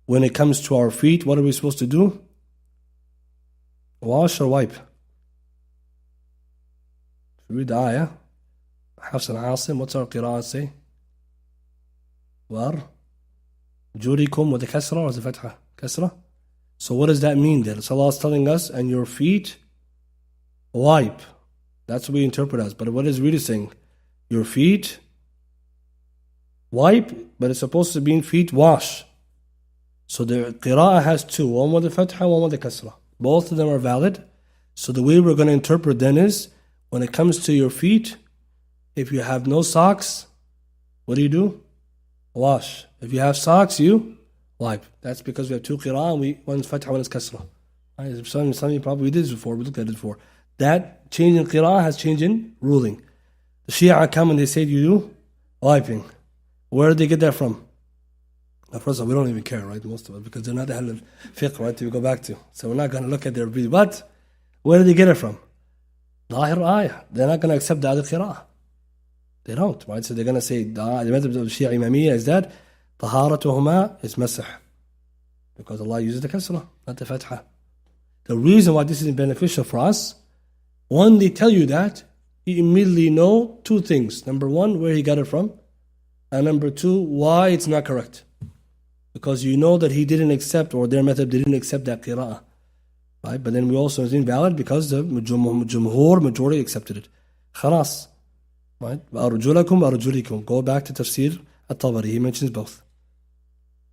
when it comes to our feet, what are we supposed to do? Wash or wipe? Read the ayah. Hassan, Asim, what's our qira'ah say? War jurikum with the kasra or the fatha? Kasra? So what does that mean then? So Allah is telling us, and your feet wipe. That's what we interpret as. But what is really saying? Your feet wipe, but it's supposed to mean feet wash. So the qira'ah has two, one with the fatha, one with the kasra. Both of them are valid. So the way we're going to interpret then is, when it comes to your feet, if you have no socks, what do? Wash. If you have socks, you wipe. That's because we have two qira'ah, one's fatha, one is kasra. Right? Some of you probably did this before, we looked at it before. That change in qira'ah has changed in ruling. The Shia come and they say you do wiping. Where did they get that from? Now, first of all, we don't even care, right? Most of it, because they're not the Ahl of Fiqh, right? To go back to. So we're not going to look at their view. But where did they get it from? Lahir ayah. They're not going to accept the other qira'ah. They don't, right? So they're going to say, the method of Shia Imamiyya is that taharatuhuma is masah. Because Allah uses the kasra, not the fatha. The reason why this is beneficial for us, one, they tell you that, you immediately know two things. Number one, where he got it from. And number two, why it's not correct. Because you know that he didn't accept, or their method didn't accept that qira'ah. Right? But then we also it's invalid because the jumhur, majority accepted it. Khalas. Right? وَأَرْجُلَكُمْ Go back to Tafsir at-Tabari. He mentions both.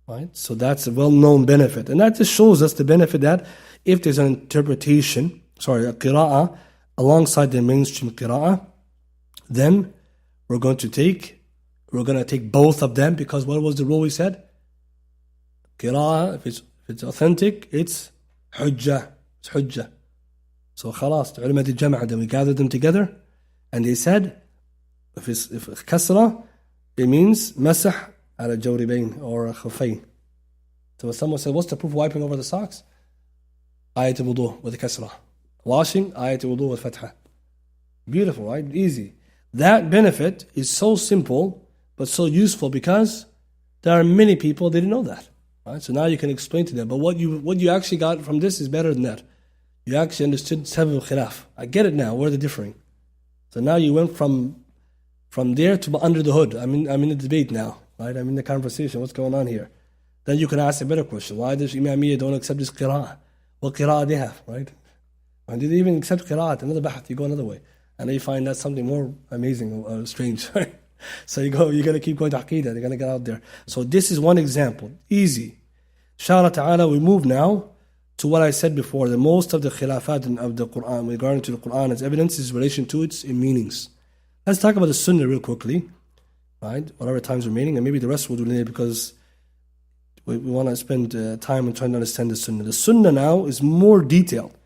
Right? So that's a well-known benefit. And that just shows us the benefit that if there's an interpretation, a qira'ah, alongside the mainstream qira'ah, then we're going to take both of them, because what was the rule we said? Qira'ah, if it's authentic, it's hujjah. It's hujjah. So khalas, the ulama did jama'ah, then we gathered them together, and they said, if kasra, it means masah ala jawribain or khufayn. So when someone said, what's the proof of wiping over the socks? Ayat al-wudu with the kasra. washing, ayat wudu with fatha. Beautiful, right? Easy. That benefit is so simple, but so useful because there are many people that didn't know that. Right? So now you can explain to them. But what you actually got from this is better than that. You actually understood sabab khilaf. I get it now, where they're differing. So now you went from there to under the hood. I'm in the debate now, right? I'm in the conversation. What's going on here? Then you can ask a better question. Why does Imamiyya don't accept this qira'ah? What qira'ah they have, right? And did they even accept qira'at? Another bahath, you go another way. And then you find that something more amazing or strange, right? So you're going to keep going to Aqidah. They're going to get out there. So this is one example. Easy. Inshallah ta'ala, we move now to what I said before. The most of the khilafat of the Quran, regarding to the Quran as evidence, is relation to its meanings. Let's talk about the Sunnah real quickly, right? Whatever time's remaining, and maybe the rest we'll do later because we want to spend time on trying to understand the Sunnah. The Sunnah now is more detailed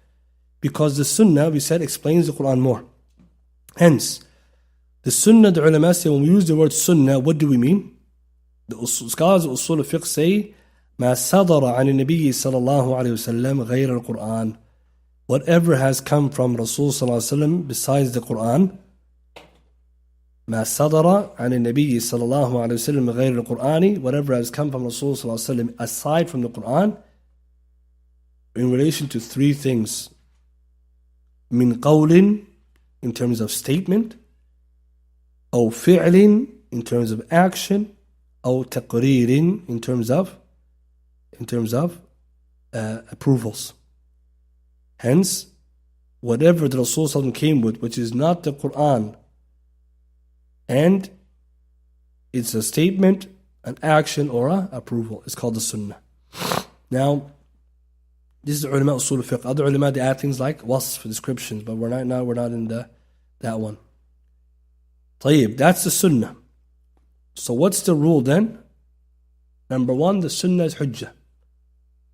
because the Sunnah, we said, explains the Quran more. Hence, the Sunnah, the ulama say, when we use the word Sunnah, what do we mean? The scholars of Usul Fiqh say, ما صدر عن النبي صلى الله عليه وسلم غير القرآن. Whatever has come from Rasul صلى الله عليه وسلم besides the Quran. ما صدر عن النبي صلى الله عليه وسلم غير القرآن. Whatever has come from Rasul صلى الله عليه وسلم aside from the Quran. In relation to three things. من قول, in terms of statement. أو فعل, in terms of action. أو تقرير, in terms of approvals. Hence, whatever the Rasul came with, which is not the Quran, and it's a statement, an action, or an approval, it's called the Sunnah. Now, this is the ulama usul fiqh. Other ulama, they add things like wasf, descriptions, but we're not in that one. طيب, that's the Sunnah. So what's the rule then? Number one, the Sunnah is hujjah.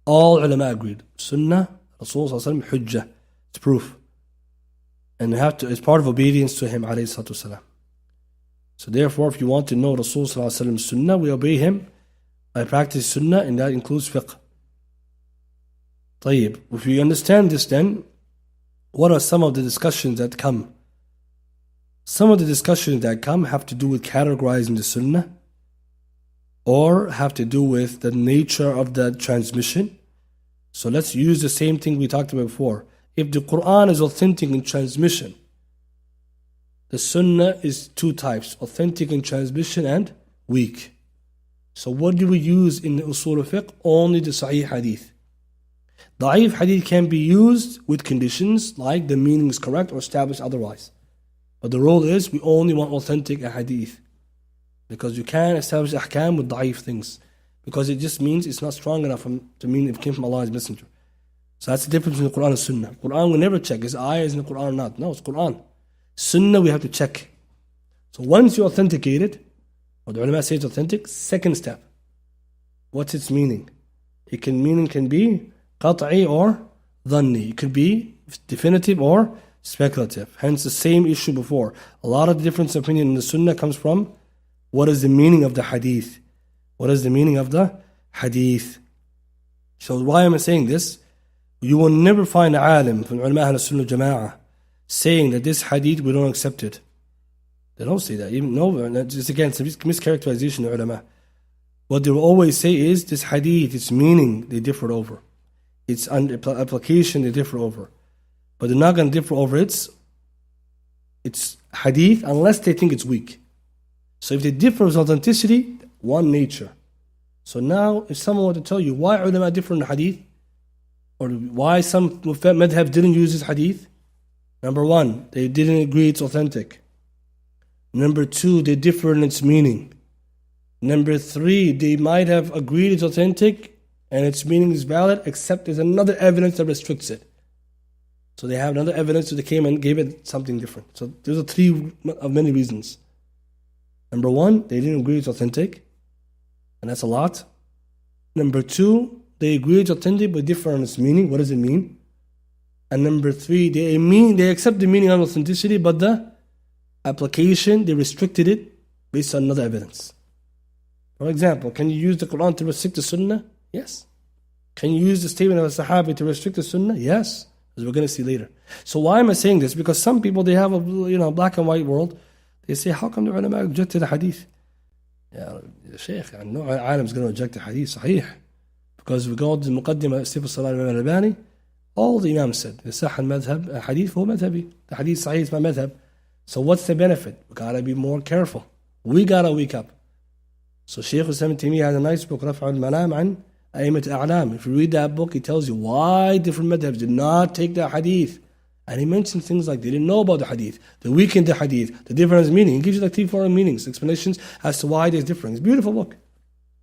All ulama agreed. Sunnah, Rasul sallallahu alaihi wasallam, hujjah. It's proof. And it's part of obedience to him, alayhi salatu wasalam. So therefore, if you want to know Rasul sallallahu alaihi wasallam's sunnah, we obey him by practicing sunnah, and that includes fiqh. طيب, if you understand this then, what are some of the discussions that come? Some of the discussions that come have to do with categorizing the sunnah, or have to do with the nature of the transmission. So let's use the same thing we talked about before. If the Quran is authentic in transmission, the Sunnah is two types, authentic in transmission and weak. So what do we use in the Usul Fiqh? Only the Sahih Hadith. Da'if Hadith can be used with conditions like the meaning is correct or established otherwise. But the rule is we only want authentic Hadith. Because you can't establish ahkam with da'if things. Because it just means it's not strong enough to mean it came from Allah's Messenger. So that's the difference between the Quran and Sunnah. Quran we never check, is ayah in the Quran or not? No, it's Quran. Sunnah we have to check. So once you authenticate it, or the ulama say it's authentic, second step. What's its meaning? Meaning can be qat'i or dhanni. It could be definitive or speculative. Hence the same issue before. A lot of the difference of opinion in the Sunnah comes from what is the meaning of the hadith? What is the meaning of the hadith? So why am I saying this? You will never find an alim from ulama al-sunnah jama'ah saying that this hadith we don't accept it. They don't say that. Just again, it's a mischaracterization of ulama. What they will always say is this hadith, its meaning they differ over. Its application they differ over. But they're not going to differ over its hadith unless they think it's weak. So if they differ with authenticity, one nature. So now, if someone were to tell you why ulama differ in the hadith, or why some madhab didn't use this hadith, number one, they didn't agree it's authentic. Number two, they differ in its meaning. Number three, they might have agreed it's authentic and its meaning is valid, except there's another evidence that restricts it. So they have another evidence, so they came and gave it something different. So those are three of many reasons. Number one, they didn't agree it's authentic, and that's a lot. Number two, they agree it's authentic but differ in its meaning. What does it mean? And number three, they accept the meaning of authenticity, but the application, they restricted it based on another evidence. For example, can you use the Quran to restrict the Sunnah? Yes. Can you use the statement of a Sahabi to restrict the Sunnah? Yes. as we're going to see later. So why am I saying this? Because some people, they have a black and white world. They say, how come the ulama rejected the hadith? Yeah, Shaykh, no alim is going to reject the hadith, sahih. Because we go to the Muqaddimah, Sifat Salat al-Albani, all the imams said, the Sah al-Madhab, hadith for madhabi. The hadith sahih is my madhab. So what's the benefit? We got to be more careful. We got to wake up. So Shaykh Islam Taymiyyah has a nice book, Raf' al-Malam an A'immat A'lam. If you read that book, he tells you why different madhabs did not take the hadith. And he mentions things like they didn't know about the hadith, they weakened the hadith, the difference in meaning. He gives you like 3-4 meanings, explanations as to why there's difference. It's a beautiful book.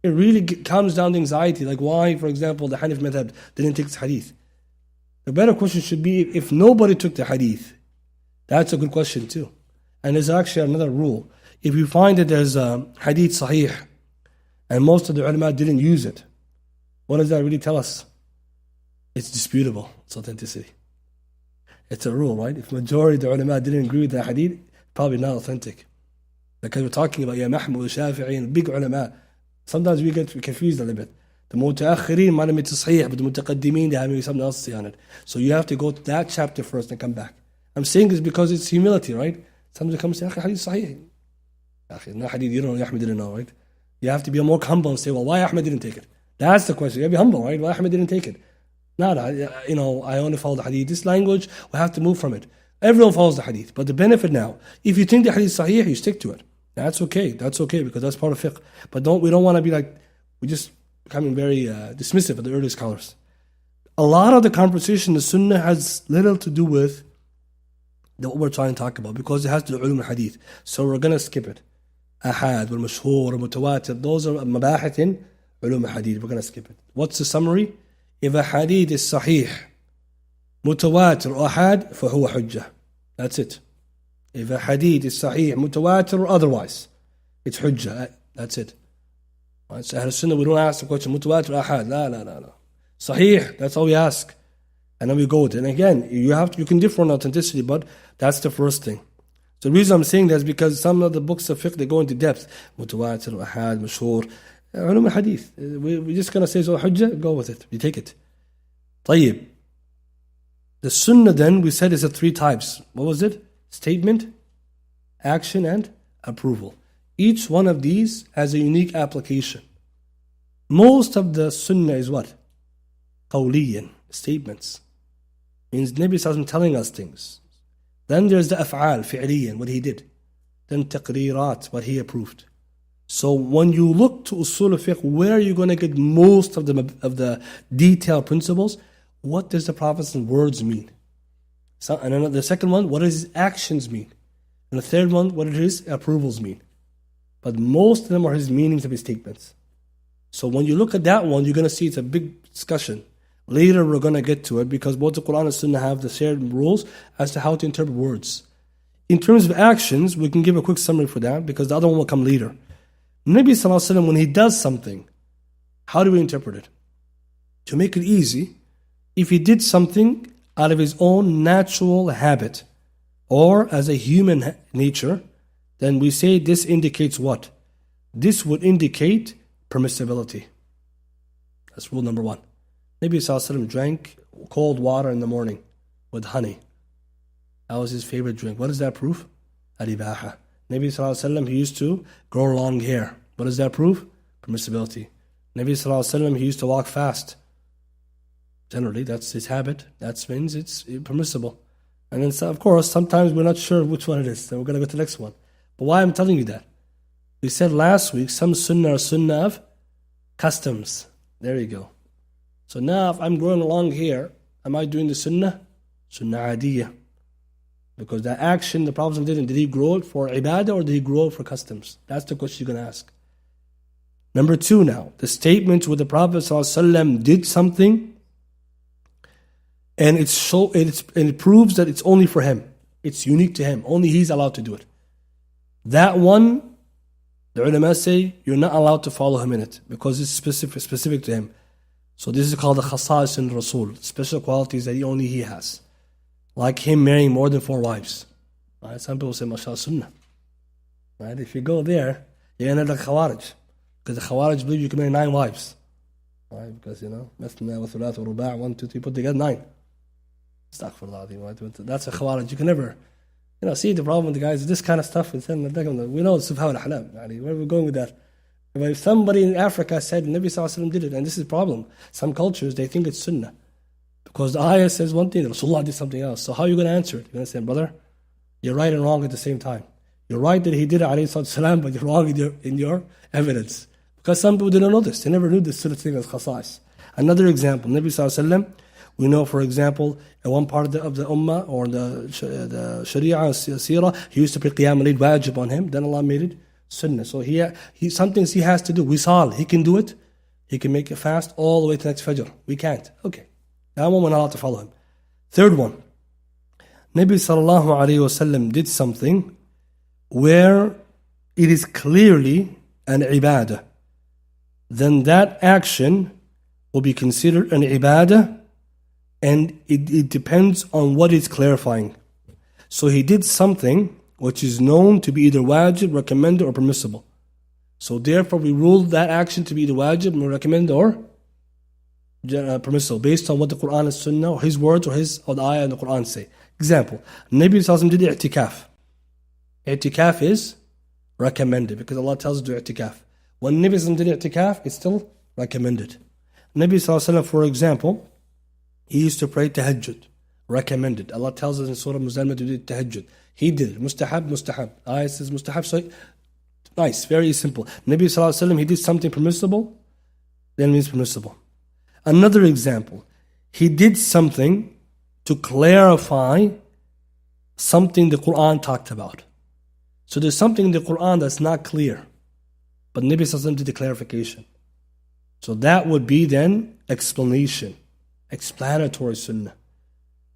It really calms down the anxiety, like why, for example, the Hanif madhab didn't take the hadith. The better question should be if nobody took the hadith. That's a good question too. And there's actually another rule. If you find that there's a hadith sahih, and most of the ulama didn't use it, what does that really tell us? It's disputable, its authenticity. It's a rule, right? If majority of the ulama didn't agree with the hadith, probably not authentic. Because we're talking about Mahmud, Shafi'i, and big ulama. Sometimes we get confused a little bit. The mutaakhirin might have made sahih, but the mutaqaddimin, they have maybe something else to say on it. So you have to go to that chapter first and come back. I'm saying this because it's humility, right? Somebody comes and say, hadith sahih. No hadith, you don't know, Ahmed didn't know, right? You have to be more humble and say, well, why Ahmed didn't take it? That's the question. You have to be humble, right? Why Ahmed didn't take it? Not, I only follow the hadith. This language, we have to move from it. Everyone follows the hadith. But the benefit now, if you think the hadith is sahih, you stick to it. That's okay. That's okay because that's part of fiqh. But we don't want to be like, we just becoming very dismissive of the early scholars. A lot of the conversation, the sunnah has little to do with what we're trying to talk about because it has to do with ulum al-hadith. So we're going to skip it. Ahad, wal-mashhur, wal-mutawatir, those are mabahith in ulum al-hadith. We're going to skip it. What's the summary? If a hadith is sahih, mutawatir or ahad, فهو hujjah. That's it. If a hadith is sahih, mutawatir or otherwise, it's hujjah. That's it. Right? So Ahl Sunnah, we don't ask the question, mutawatir or ahad. La. Sahih, that's all we ask. And then we go with it. And again, you can differ on authenticity, but that's the first thing. So the reason I'm saying that is because some of the books of fiqh, they go into depth. Mutawatir, ahad, mashhur, ulum al-hadith. We're just going to say, so hujjah, go with it. You take it. طيب. The sunnah then, we said, is of 3 types. What was it? Statement, action, and approval. Each one of these has a unique application. Most of the sunnah is what? Qawliyan, statements. Means Nabi Sallallahu telling us things. Then there's the af'al, fi'liyan, what he did. Then taqreerat, what he approved. So when you look to Usul Fiqh, where are you going to get most of the detailed principles? What does the Prophet's words mean? So, and then the second one, what does his actions mean? And the third one, what does his approvals mean? But most of them are his meanings of his statements. So when you look at that one, you're going to see it's a big discussion. Later we're going to get to it because both the Quran and Sunnah have the shared rules as to how to interpret words. In terms of actions, we can give a quick summary for that because the other one will come later. Nabi Sallallahu Alaihi Wasallam, when he does something, how do we interpret it? To make it easy, if he did something out of his own natural habit or as a human nature, then we say this indicates what? This would indicate permissibility. That's rule number 1. Nabi Sallallahu Alaihi Wasallam drank cold water in the morning with honey. That was his favorite drink. What is that proof? Al-ibaha. Nabi Sallallahu Alaihi Wasallam, he used to grow long hair. What does that prove? Permissibility. Nabi Sallallahu Alaihi Wasallam, he used to walk fast. Generally, that's his habit. That means it's permissible. And then, of course, sometimes we're not sure which one it is. So we're going to go to the next one. But why I'm telling you that? We said last week, some sunnah are sunnah of customs. There you go. So now, if I'm growing long hair, am I doing the sunnah? Sunnah adiyah. Because that action the Prophet did he grow it for ibadah or did he grow it for customs? That's the question you're going to ask. Number 2 now, the statement where the Prophet ﷺ did something and it proves that it's only for him. It's unique to him. Only he's allowed to do it. That one, the ulama say, you're not allowed to follow him in it because it's specific to him. So this is called the khasa'is in Rasul, special qualities that only he has. Like him marrying more than 4 wives. Right? Some people say, mashallah, sunnah. Right? If you go there, you're going to end up like Khawarij. Because the Khawarij believe you can marry 9 wives. Right? Because, mathna wa thulath wa ruba', 1, 2, 3, put together 9. Astaghfirullah. That's a khawarij. You can never, see the problem with the guys. This kind of stuff. We know it's subhan al-ahlam. Where are we going with that? But if somebody in Africa said Nabi Sallallahu Alaihi Wasallam did it, and this is a problem, some cultures, they think it's sunnah. Because the ayah says one thing, Rasulullah did something else. So how are you going to answer it? You're going to say, brother, you're right and wrong at the same time. You're right that he did it, alayhi salatu, but you're wrong in your evidence. Because some people didn't know this. They never knew this sort of thing as khasa'is. Another example, Nabi Sallallahu Alaihi Wasallam, we know, for example, in one part of the ummah, or the sharia, seerah, he used to pray qiyam al-layl wajib on him, then Allah made it sunnah. So some things he has to do. Wisal, he can do it. He can make it fast all the way to next fajr. We can't. Okay. That one we're not allowed to follow him. Third one, Nabi Sallallahu Alaihi Wasallam did something where it is clearly an ibadah. Then that action will be considered an ibadah, and it depends on what it's clarifying. So he did something which is known to be either wajib, recommended, or permissible. So therefore we ruled that action to be either wajib, recommended, or permissible, based on what the Quran and Sunnah, or his words, or the ayah and the Quran say. Example, Nabi Sallallahu Alaihi Wasallam did i'tikaf. I'tikaf is recommended because Allah tells us to do i'tikaf. When Nabi Sallallahu Alaihi Wasallam did i'tikaf, it's still recommended. Nabi Sallallahu Alaihi Wasallam, for example, he used to pray tahajjud, recommended. Allah tells us in Surah Muzammil to do tahajjud. He did it. Mustahab. Ayah says mustahab. So nice, very simple. Nabi Sallallahu Alaihi Wasallam, he did something permissible, then it means permissible. Another example, he did something to clarify something the Quran talked about. So there's something in the Quran that's not clear, but Nabi Sallallahu Alaihi Wasallam did the clarification. So that would be then explanation, explanatory sunnah.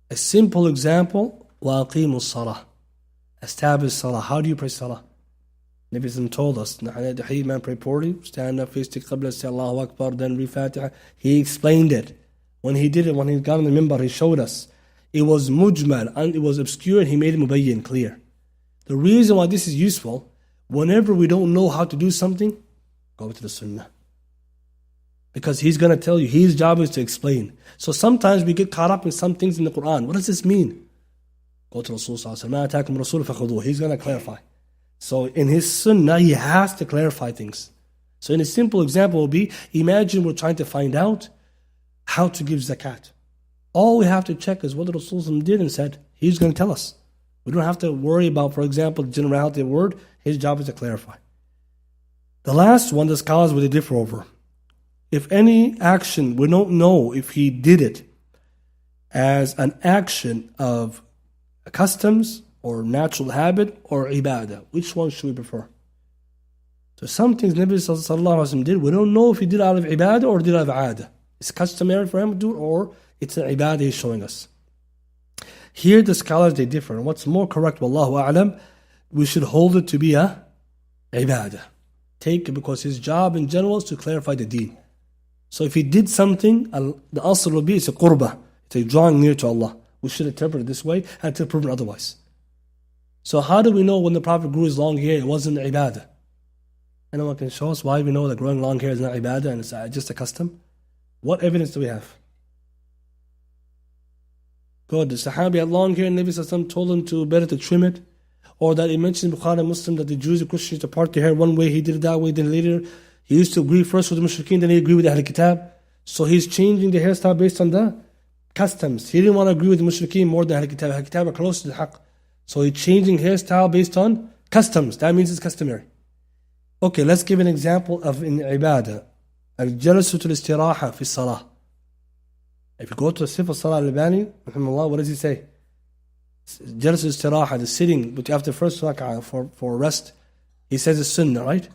A simple example, وَأَقِيمُوا الصَّلَاةِ, establish salah. How do you pray salah? Nabi Sallallahu told us, the man pray poorly, stand up, face to Qibla, say Allahu Akbar, then read Fatiha. He explained it. When he did it, when he got on the minbar, he showed us. It was mujmal, and it was obscure, and he made it mubayyin, clear. The reason why this is useful, whenever we don't know how to do something, go to the sunnah. Because he's going to tell you, his job is to explain. So sometimes we get caught up in some things in the Quran. What does this mean? Go to Rasul Sallallahu Alaihi Wasallam. He's going to clarify. So in his sunnah, he has to clarify things. So in a simple example will be, imagine we're trying to find out how to give zakat. All we have to check is what the Rasul did and said. He's going to tell us. We don't have to worry about, for example, the generality of the word. His job is to clarify. The last one, the scholars would differ over. If any action, we don't know if he did it as an action of customs, or natural habit, or ibadah. Which one should we prefer? So some things Nabi Sallallahu Alaihi Wasallam did, we don't know if he did out of ibadah or did out of adah. It's customary for him to do it, or it's an ibadah he's showing us. Here the scholars, they differ. And what's more correct, wallahu a'lam, we should hold it to be a ibadah. Take it because his job in general is to clarify the deen. So if he did something, the asl will be it's a qurbah. It's a drawing near to Allah. We should interpret it this way until proven otherwise. So how do we know when the Prophet grew his long hair, it wasn't ibadah? Anyone can show us why we know that growing long hair is not ibadah and it's just a custom? What evidence do we have? Good. The Sahabi had long hair and Nabi Sallallahu Alaihi Wasallam told him to better to trim it. Or that he mentioned in Bukhari and Muslim that the Jews and Christians to part their hair one way, he did it that way, then later he used to agree first with the mushrikeen, then he agreed with the Ahl Kitab. So he's changing the hairstyle based on the customs. He didn't want to agree with the mushrikeen more than Ahl Kitab. Ahl Kitab are close to the haqq. So he's changing hairstyle based on customs. That means it's customary. Okay, let's give an example of in ibadah. Al-jalasatul istiraha fi salah. If you go to Sifat Salah al-Albani, what does he say? Jalasatul istiraha, the sitting but after the first rak'ah for rest, he says it's sunnah, right?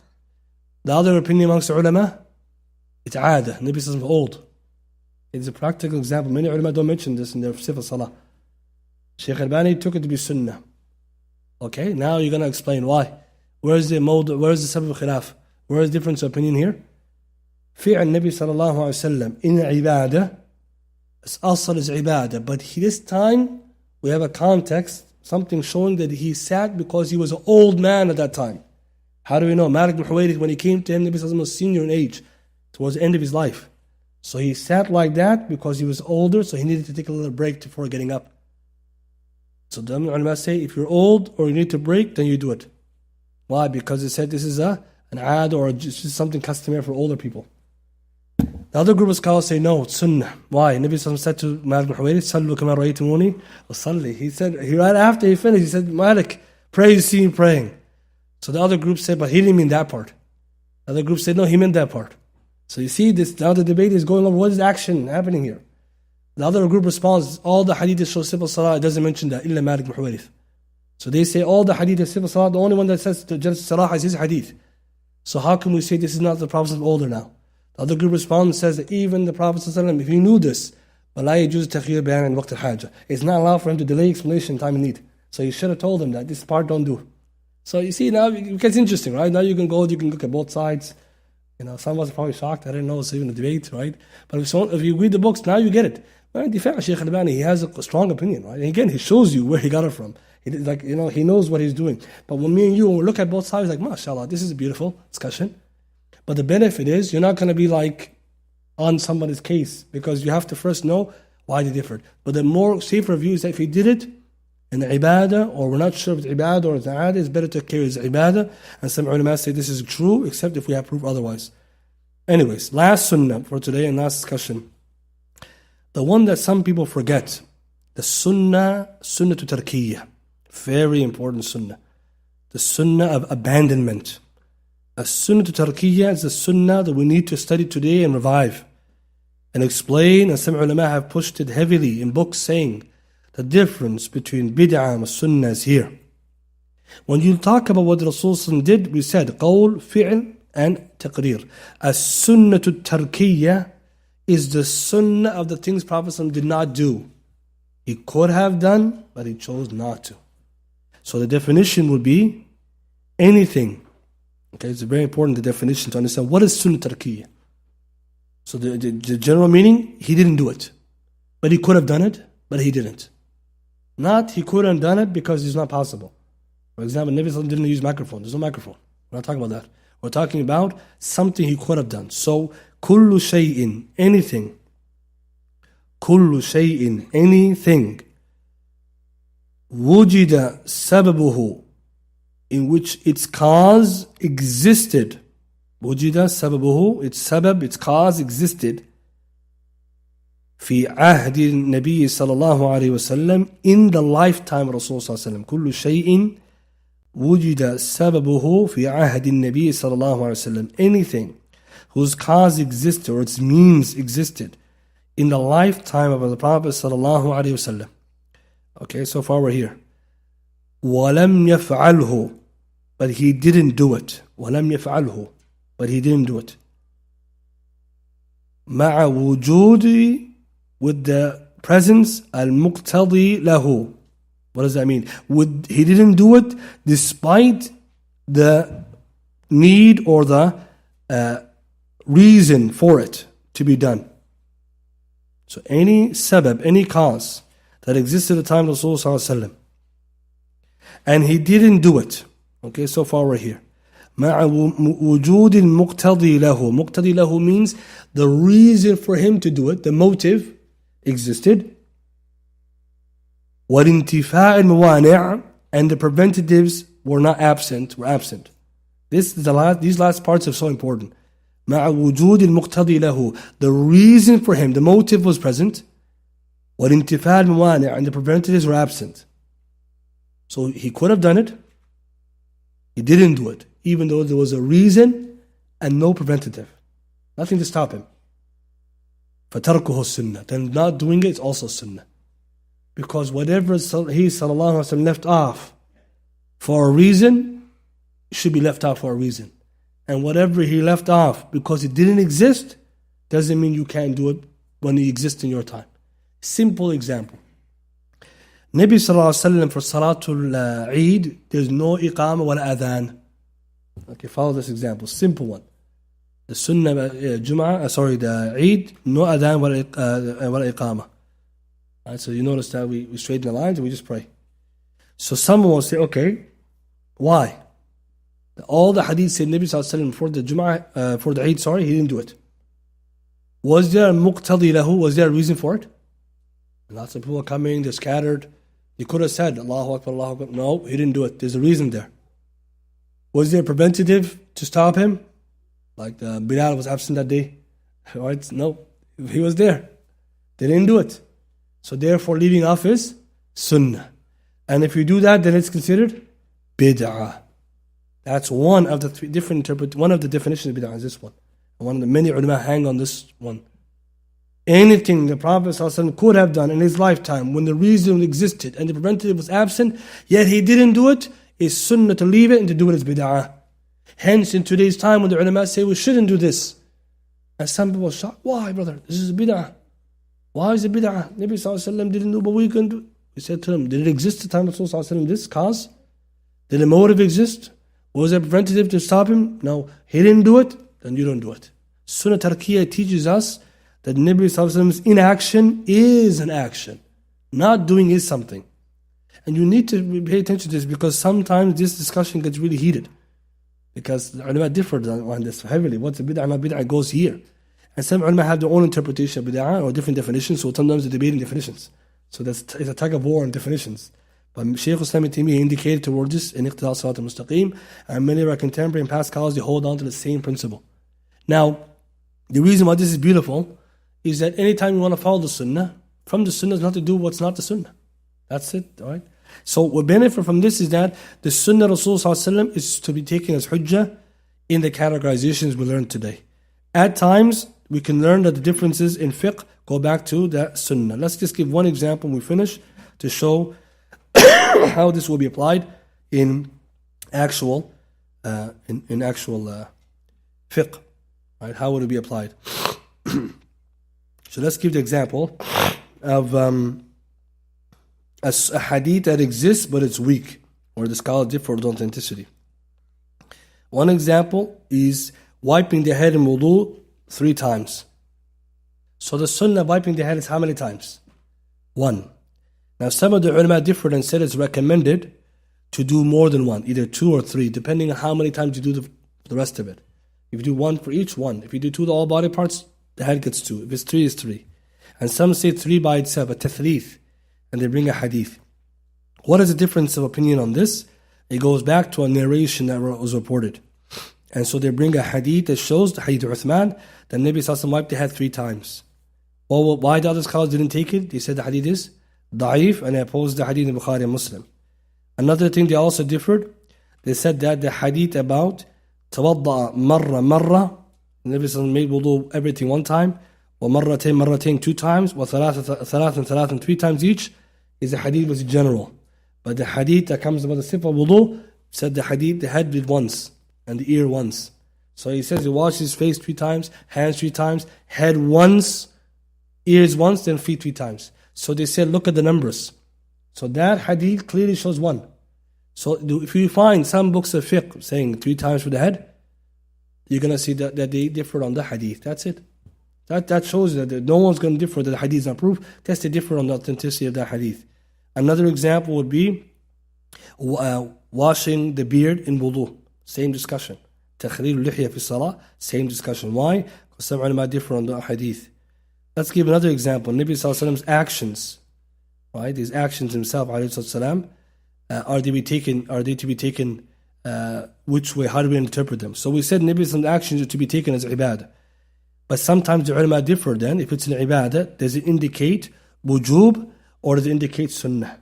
The other opinion amongst the ulama, it's adah. Nabi says it's old. It's a practical example. Many ulama don't mention this in their Sifat Salah. Shaykh Albani took it to be sunnah. Okay, now you're going to explain why. Where's the sabab khilaf? Where's the difference of opinion here? Fi'al Nabi sallallahu alayhi wa sallam in ibadah, asal is ibadah, but this time we have a context, something showing that he sat because he was an old man at that time. How do we know? Malik bin Huwayrith, when he came to him, Nabi sallallahu alayhi wa sallam was senior in age, towards the end of his life. So he sat like that because he was older, so he needed to take a little break before getting up. So the ulama say, if you're old or you need to break, then you do it. Why? Because it said this is an ad or just something customary for older people. The other group of scholars say, no, it's sunnah. Why? Nabi Sallallahu said to Malik ibn Huwayrith, Sallu kama ra'aytumuni usalli. He said, right after he finished, he said, Malik, pray, you see him praying. So the other group said, but he didn't mean that part. The other group said, no, he meant that part. So you see, this now the debate is going over what is action happening here. The other group responds, all the hadith that show simple salah, it doesn't mention that, illa Malik ibn Huwayrith. So they say all the hadith of simple salah, the only one that says just salah is his hadith. So how can we say this is not the Prophet older now? The other group responds and says that even the Prophet, if he knew this, it's not allowed for him to delay explanation in time of need. So he should have told him that this part don't do. So you see, now it gets interesting, right? Now you can look at both sides. Some of us are probably shocked. I didn't know it's even a debate, right? But if you read the books, now you get it. Right? Shaykh Albani, he has a strong opinion, right? And again, he shows you where he got it from. He knows what he's doing. But when me and you look at both sides, like, mashallah, this is a beautiful discussion. But the benefit is you're not going to be like on somebody's case because you have to first know why they differed. But the more safer view is that if he did it in the ibadah, or we're not sure if it's ibadah or it's adah, it's better to carry his ibadah. And some ulama say this is true, except if we have proof otherwise. Anyways, last sunnah for today and last discussion. The one that some people forget, the sunnah to tarkiyyah. Very important sunnah. The sunnah of abandonment. A sunnah to tarkiyyah is a sunnah that we need to study today and revive and explain, and some ulama have pushed it heavily in books saying the difference between bid'ah and sunnah is here. When you talk about what Rasul did, we said qawl, fi'l and taqreer. A sunnah to tarkiyyah is the sunnah of the things Prophet did not do. He could have done, but he chose not to. So the definition would be anything. Okay, it's very important, the definition, to understand what is sunnah tarkiyyah. So the general meaning, he didn't do it. But he could have done it, but he didn't. Not he could have done it because it's not possible. For example, Nabi didn't use microphone. There's no microphone. We're not talking about that. We're talking about something he could have done. So, kullu shay'in, anything. Kullu shay'in, anything. Wujida sababuhu, in which its cause existed. Wujida sababuhu, its sabab, its cause existed. في عهد النبي صلى الله عليه وسلم, in the lifetime of Rasul صلى الله عليه وسلم. كل شيء وجد سببه في عهد النبي صلى الله عليه وسلم. Anything whose cause existed or its means existed in the lifetime of the Prophet صلى الله عليه وسلم. Okay, so far we're here. وَلَمْ يَفْعَلْهُ, but he didn't do it. وَلَمْ يَفْعَلْهُ, but he didn't do it. مع وجود, with the presence, al-muqtadi lahu. What does that mean? He didn't do it despite the need or the reason for it to be done. So any sabab, any cause that existed at the time of Rasulullah, and he didn't do it. Okay, so far we're here. مع وجود المقتضي له. مقتضي له means the reason for him to do it, the motive existed. وَالِانْتِفَاءِ الْمَوَانِعِ, and the preventatives were absent. These last parts are so important. مع وجود المقتضي له, the reason for him, the motive was present. وَالِانْتِفَاءِ الْمَوَانِعِ, and the preventatives were absent. So he could have done it. He didn't do it, even though there was a reason and no preventative. Nothing to stop him. فَتَرْكُهُ السُنَّةِ, then not doing it is also sunnah. Because whatever he sallallahu alaihi wasallam left off for a reason, should be left out for a reason. And whatever he left off because it didn't exist, doesn't mean you can't do it when it exists in your time. Simple example. Nabi sallallahu alaihi wasallam for Salatul Eid, there's no iqamah wal adhan. Okay, follow this example. Simple one. The Sunnah the Eid, no adhan wal iqamah. Right, so you notice that we straighten the lines and we just pray. So someone will say, okay, why? All the hadith said Nabi sallallahu alaihi wasallam for the Eid, he didn't do it. Was there a muqtadi lahu? Was there a reason for it? Lots of people are coming, they're scattered. He could have said, Allahu Akbar, Allahu Akbar. No, he didn't do it. There's a reason there. Was there a preventative to stop him? Like Bilal was absent that day. Right? No, he was there. They didn't do it. So therefore leaving off is sunnah. And if you do that, then it's considered bid'ah. That's one of the one of the definitions of bid'ah is this one. And one of the many ulama hang on this one. Anything the Prophet ﷺ could have done in his lifetime when the reason existed and the preventative was absent, yet he didn't do it, is sunnah to leave it and to do it as bid'ah. Hence, in today's time when the ulama say we shouldn't do this, and some people are shocked, why brother? This is bid'ah. Why is it bid'ah? Nabi ﷺ didn't do, but we can do it. We said to him, did it exist at the time of Rasul ﷺ, this cause? Did a motive exist? Was there a preventative to stop him? No. He didn't do it, then you don't do it. Sunnah Tarkiyah teaches us that Nabi ﷺ's inaction is an action. Not doing is something. And you need to pay attention to this because sometimes this discussion gets really heated. Because the ulama differed on this heavily. What's a bid'ah, not bid'ah goes here. And some ulama have their own interpretation of bid'ah or different definitions, so sometimes they're debating definitions. So it's a tug of war on definitions. But Shaykh Islam ibn Taymiyyah indicated towards this in Iqtida Sirat al-Mustaqim, and many of our contemporary and past scholars, they hold on to the same principle. Now, the reason why this is beautiful is that anytime you want to follow the sunnah, from the sunnah is not to do what's not the sunnah. That's it, all right? So what benefit from this is that the sunnah of Rasulullah is to be taken as hujjah in the categorizations we learned today. At times, we can learn that the differences in fiqh go back to the sunnah. Let's just give one example when we finish to show how this will be applied in actual fiqh. Right? How would it be applied? So let's give the example of a hadith that exists but it's weak, or the scholars differ on authenticity. One example is wiping the head in wudu 3 times. So the sunnah of wiping the head is how many times? 1. Now some of the ulama differed and said it's recommended to do more than 1, either 2 or 3, depending on how many times you do the rest of it. If you do 1 for each, 1. If you do 2 the all body parts, the head gets 2. If it's 3, it's 3. And some say 3 by itself, a tathrith, and they bring a hadith. What is the difference of opinion on this? It goes back to a narration that was reported. And so they bring a hadith that shows, the hadith of Uthman, that Nabi Sallallahu wiped the head 3 times. Well, why the other scholars didn't take it? They said the hadith is da'if, and they opposed the hadith in Bukhari and Muslim. Another thing they also differed, they said that the hadith about tawadda'a marra, Nabi Sallallahu made wudu everything 1 time, wa marratain 2 times, wa thalathan 3 times each, is the hadith was general. But the hadith that comes about the simple wudu said the head did once and the ear once. So he says he washes his face 3 times, hands 3 times, head once, ears once, then feet 3 times. So they said look at the numbers. So that hadith clearly shows 1. So if you find some books of fiqh saying 3 times for the head, you're going to see that they differ on the hadith. That's it. That shows that no one's going to differ that the hadith is not proof. That's the differ on the authenticity of that hadith. Another example would be washing the beard in wudu. Same discussion. Takhreer lihya fi salah. Same discussion. Why? Because some ulama differ on the hadith. Let's give another example. Nabi Sallallahu Alaihi Wasallam's actions. Right? These actions himself, alayhi salam, are they to be taken which way? How do we interpret them? So we said Nabi Sallallahu Alaihi Wasallam's actions are to be taken as ibadah. But sometimes the ulama differ then. If it's an ibadah, does it indicate wujub or does it indicate sunnah?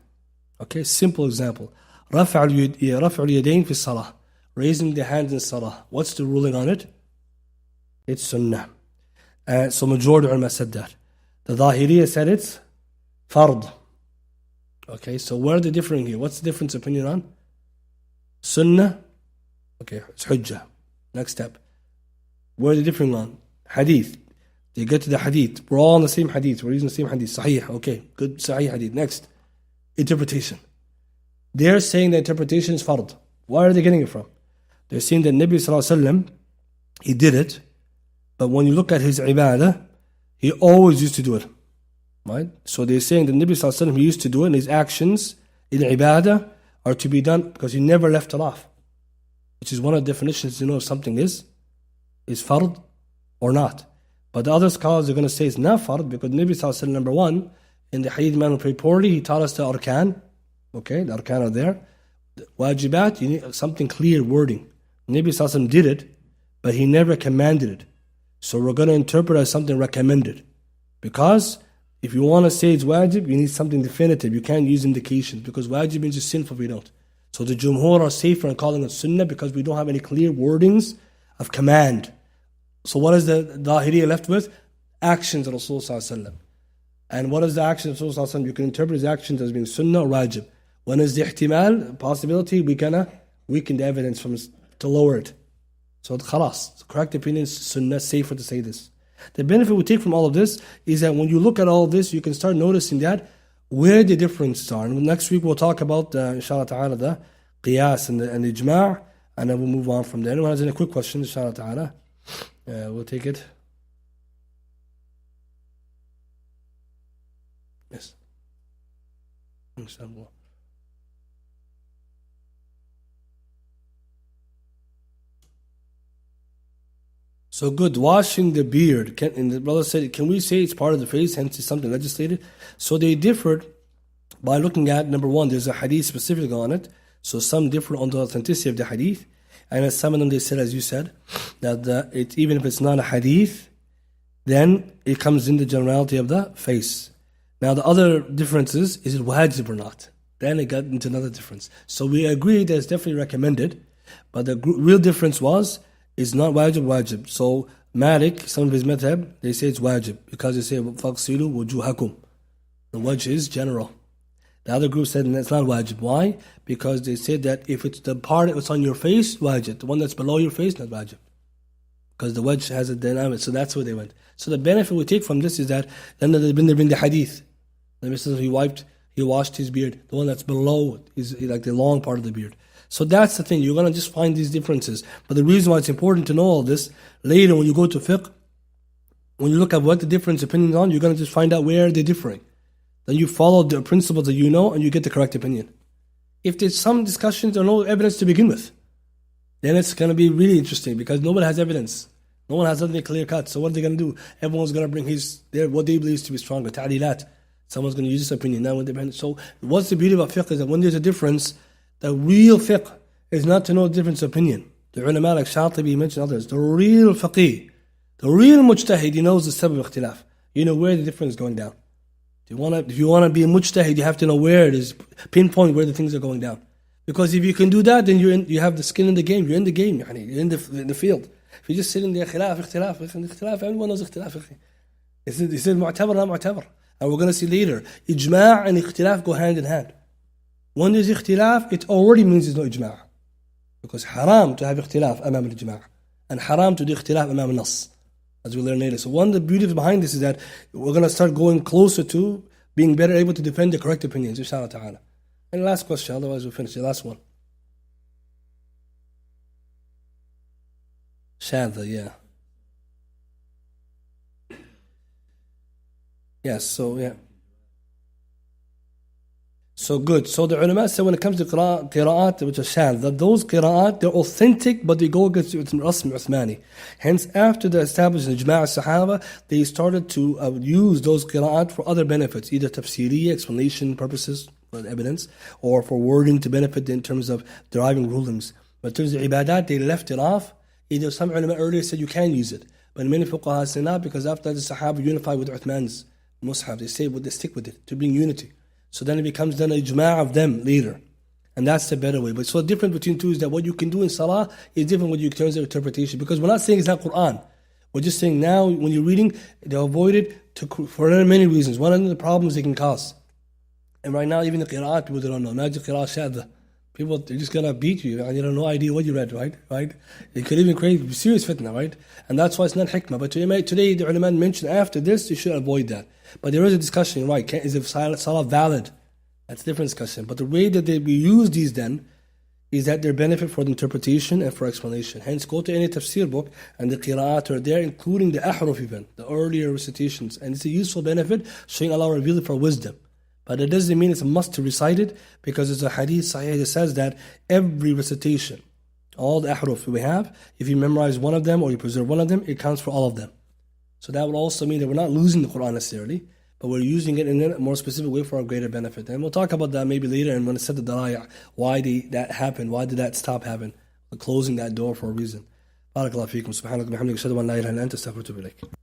Okay, simple example. رفع اليدين في الصلاة. Raising the hands in salah. What's the ruling on it? It's sunnah. So majority of ulama said that. The Zahiriyya said it's fard. Okay, so where are they differing here? What's the difference opinion on? Sunnah. Okay, it's hujjah. Next step. Where are they differing on? Hadith. They get to the hadith. We're all on the same hadith. We're using the same hadith. Sahih. Okay, good. Sahih hadith. Next. Interpretation. They're saying the interpretation is fard. Where are they getting it from? They're saying that Nabi Sallallahu Alaihi Wasallam, he did it, but when you look at his ibadah, he always used to do it. Right? So they're saying that Nabi Sallallahu Alaihi Wasallam, he used to do it, and his actions in ibadah are to be done because he never left it off. Which is one of the definitions, if something is fard or not. But the other scholars are going to say it's not fard because Nabi Sallallahu number one, in the hadith man who prayed poorly, he taught us the arkan. Okay, the arkan are there. The wajibat, you need something clear wording. Nabi Sallallahu did it, but he never commanded it. So we're going to interpret it as something recommended. Because if you want to say it's wajib, you need something definitive. You can't use indications because wajib means it's sinful if we don't. So the jumhur are safer in calling it sunnah because we don't have any clear wordings of command. So what is the Zahiriyya left with? Actions of Rasulullah. And what is the action of Rasulullah? You can interpret his actions as being sunnah or wajib. When is the ihtimal, possibility, we can weaken the evidence to lower it. So khalas, the correct opinion is sunnah, safer to say this. The benefit we take from all of this is that when you look at all of this, you can start noticing that where the differences are. And next week we'll talk about, inshallah ta'ala, the qiyas and the ijma', and then we'll move on from there. Anyone has any quick questions, inshallah ta'ala? We'll take it. Yes. Inshallah. So good, washing the beard. And the brother said, can we say it's part of the face, hence it's something legislated? So they differed by looking at, number one, there's a hadith specifically on it. So some differ on the authenticity of the hadith. And as some of them, they said, as you said, that even if it's not a hadith, then it comes in the generality of the face. Now the other difference is it wajib or not? Then it got into another difference. So we agree that it's definitely recommended, but the real difference was, it's not wajib. So Malik, some of his madhab, they say it's wajib, because they say, فَغْسِلُوا وُجُوهَكُمْ. The wajh is general. The other group said it's not wajib. Why? Because they said that if it's the part that's on your face, wajib. The one that's below your face, not wajib. Because the wajh has a dynamic. So that's where they went. So the benefit we take from this is that then there been the hadith. The Messenger, he washed his beard. The one that's below is like the long part of the beard. So that's the thing. You're going to just find these differences. But the reason why it's important to know all this, later when you go to fiqh, when you look at what the different opinions on, you're going to just find out where they're differing. Then you follow the principles that you know and you get the correct opinion. If there's some discussions or no evidence to begin with, then it's going to be really interesting because nobody has evidence. No one has something clear cut. So what are they going to do? Everyone's going to bring what they believe to be stronger. Ta'lilat. Someone's going to use this opinion. Now, so what's the beauty about fiqh is that when there's a difference, the real fiqh is not to know the difference of opinion. The ulama like Shatibi mentioned others. The real faqih, the real mujtahid, he knows the sabab ikhtilaf. You know where the difference is going down. If you want to be a mujtahid, you have to know where it is, pinpoint where the things are going down. Because if you can do that, then you have the skin in the game. You're in the game. You're in the field. If you just sit in there, ikhtilaf, everyone knows ikhtilaf. He said mu'tabar, not mu'tabar. And we're going to see later, ijma' and ikhtilaf go hand in hand. When there's ikhtilaf, it already means there's no ijma'. Because haram to have ikhtilaf amam al-ijma'. And haram to do ikhtilaf amam al-nas. As we learn later. So one of the beauties behind this is that we're going to start going closer to being better able to defend the correct opinions, inshallah ta'ala. And last question, otherwise we'll finish the last one. Shadha, yeah. Yes, so yeah. So good. So the ulama say when it comes to qira'at, which are shadh, that those qira'at, they're authentic, but they go against Rasm Uthmani. Hence, after the establishment of Ijma' al-Sahaba, they started to use those qira'at for other benefits, either tafsiri, explanation purposes, for evidence, or for wording to benefit in terms of deriving rulings. But in terms of ibadat, they left it off. Either some ulama earlier said you can use it, but many fuqaha say not, because after the Sahaba unified with Uthman's Mus'haf, they stick with it to bring unity. So then it becomes then a ijma' of them later. And that's the better way. But so the difference between two is that what you can do in salah is different when you turn to interpretation. Because we're not saying it's not Quran. We're just saying now when you're reading, they avoid it for many reasons. One of the problems they can cause. And right now even the qira'at, people don't know. Imagine qira'at shadda. People, they're just going to beat you and you have no idea what you read, right? It could even create serious fitna, right? And that's why it's not hikmah. But today the ulama mentioned after this, you should avoid that. But there is a discussion, right? Is the salah valid? That's a different discussion. But the way that we use these then is that they're benefit for the interpretation and for explanation. Hence, go to any tafsir book and the qira'at are there, including the ahruf even, the earlier recitations. And it's a useful benefit, showing Allah revealed it for wisdom. But it doesn't mean it's a must to recite it, because there's a hadith sahih that says that every recitation, all the ahruf we have, if you memorize one of them or you preserve one of them, it counts for all of them. So that would also mean that we're not losing the Quran necessarily, but we're using it in a more specific way for our greater benefit. And we'll talk about that maybe later, and when it's said the daraya, why that happened, why did that stop happen? We're closing that door for a reason. بارك الله فيكم. سبحانك وبحمدك أشهد أن لا إله إلا أنت أستغفرك وأتوب إليك.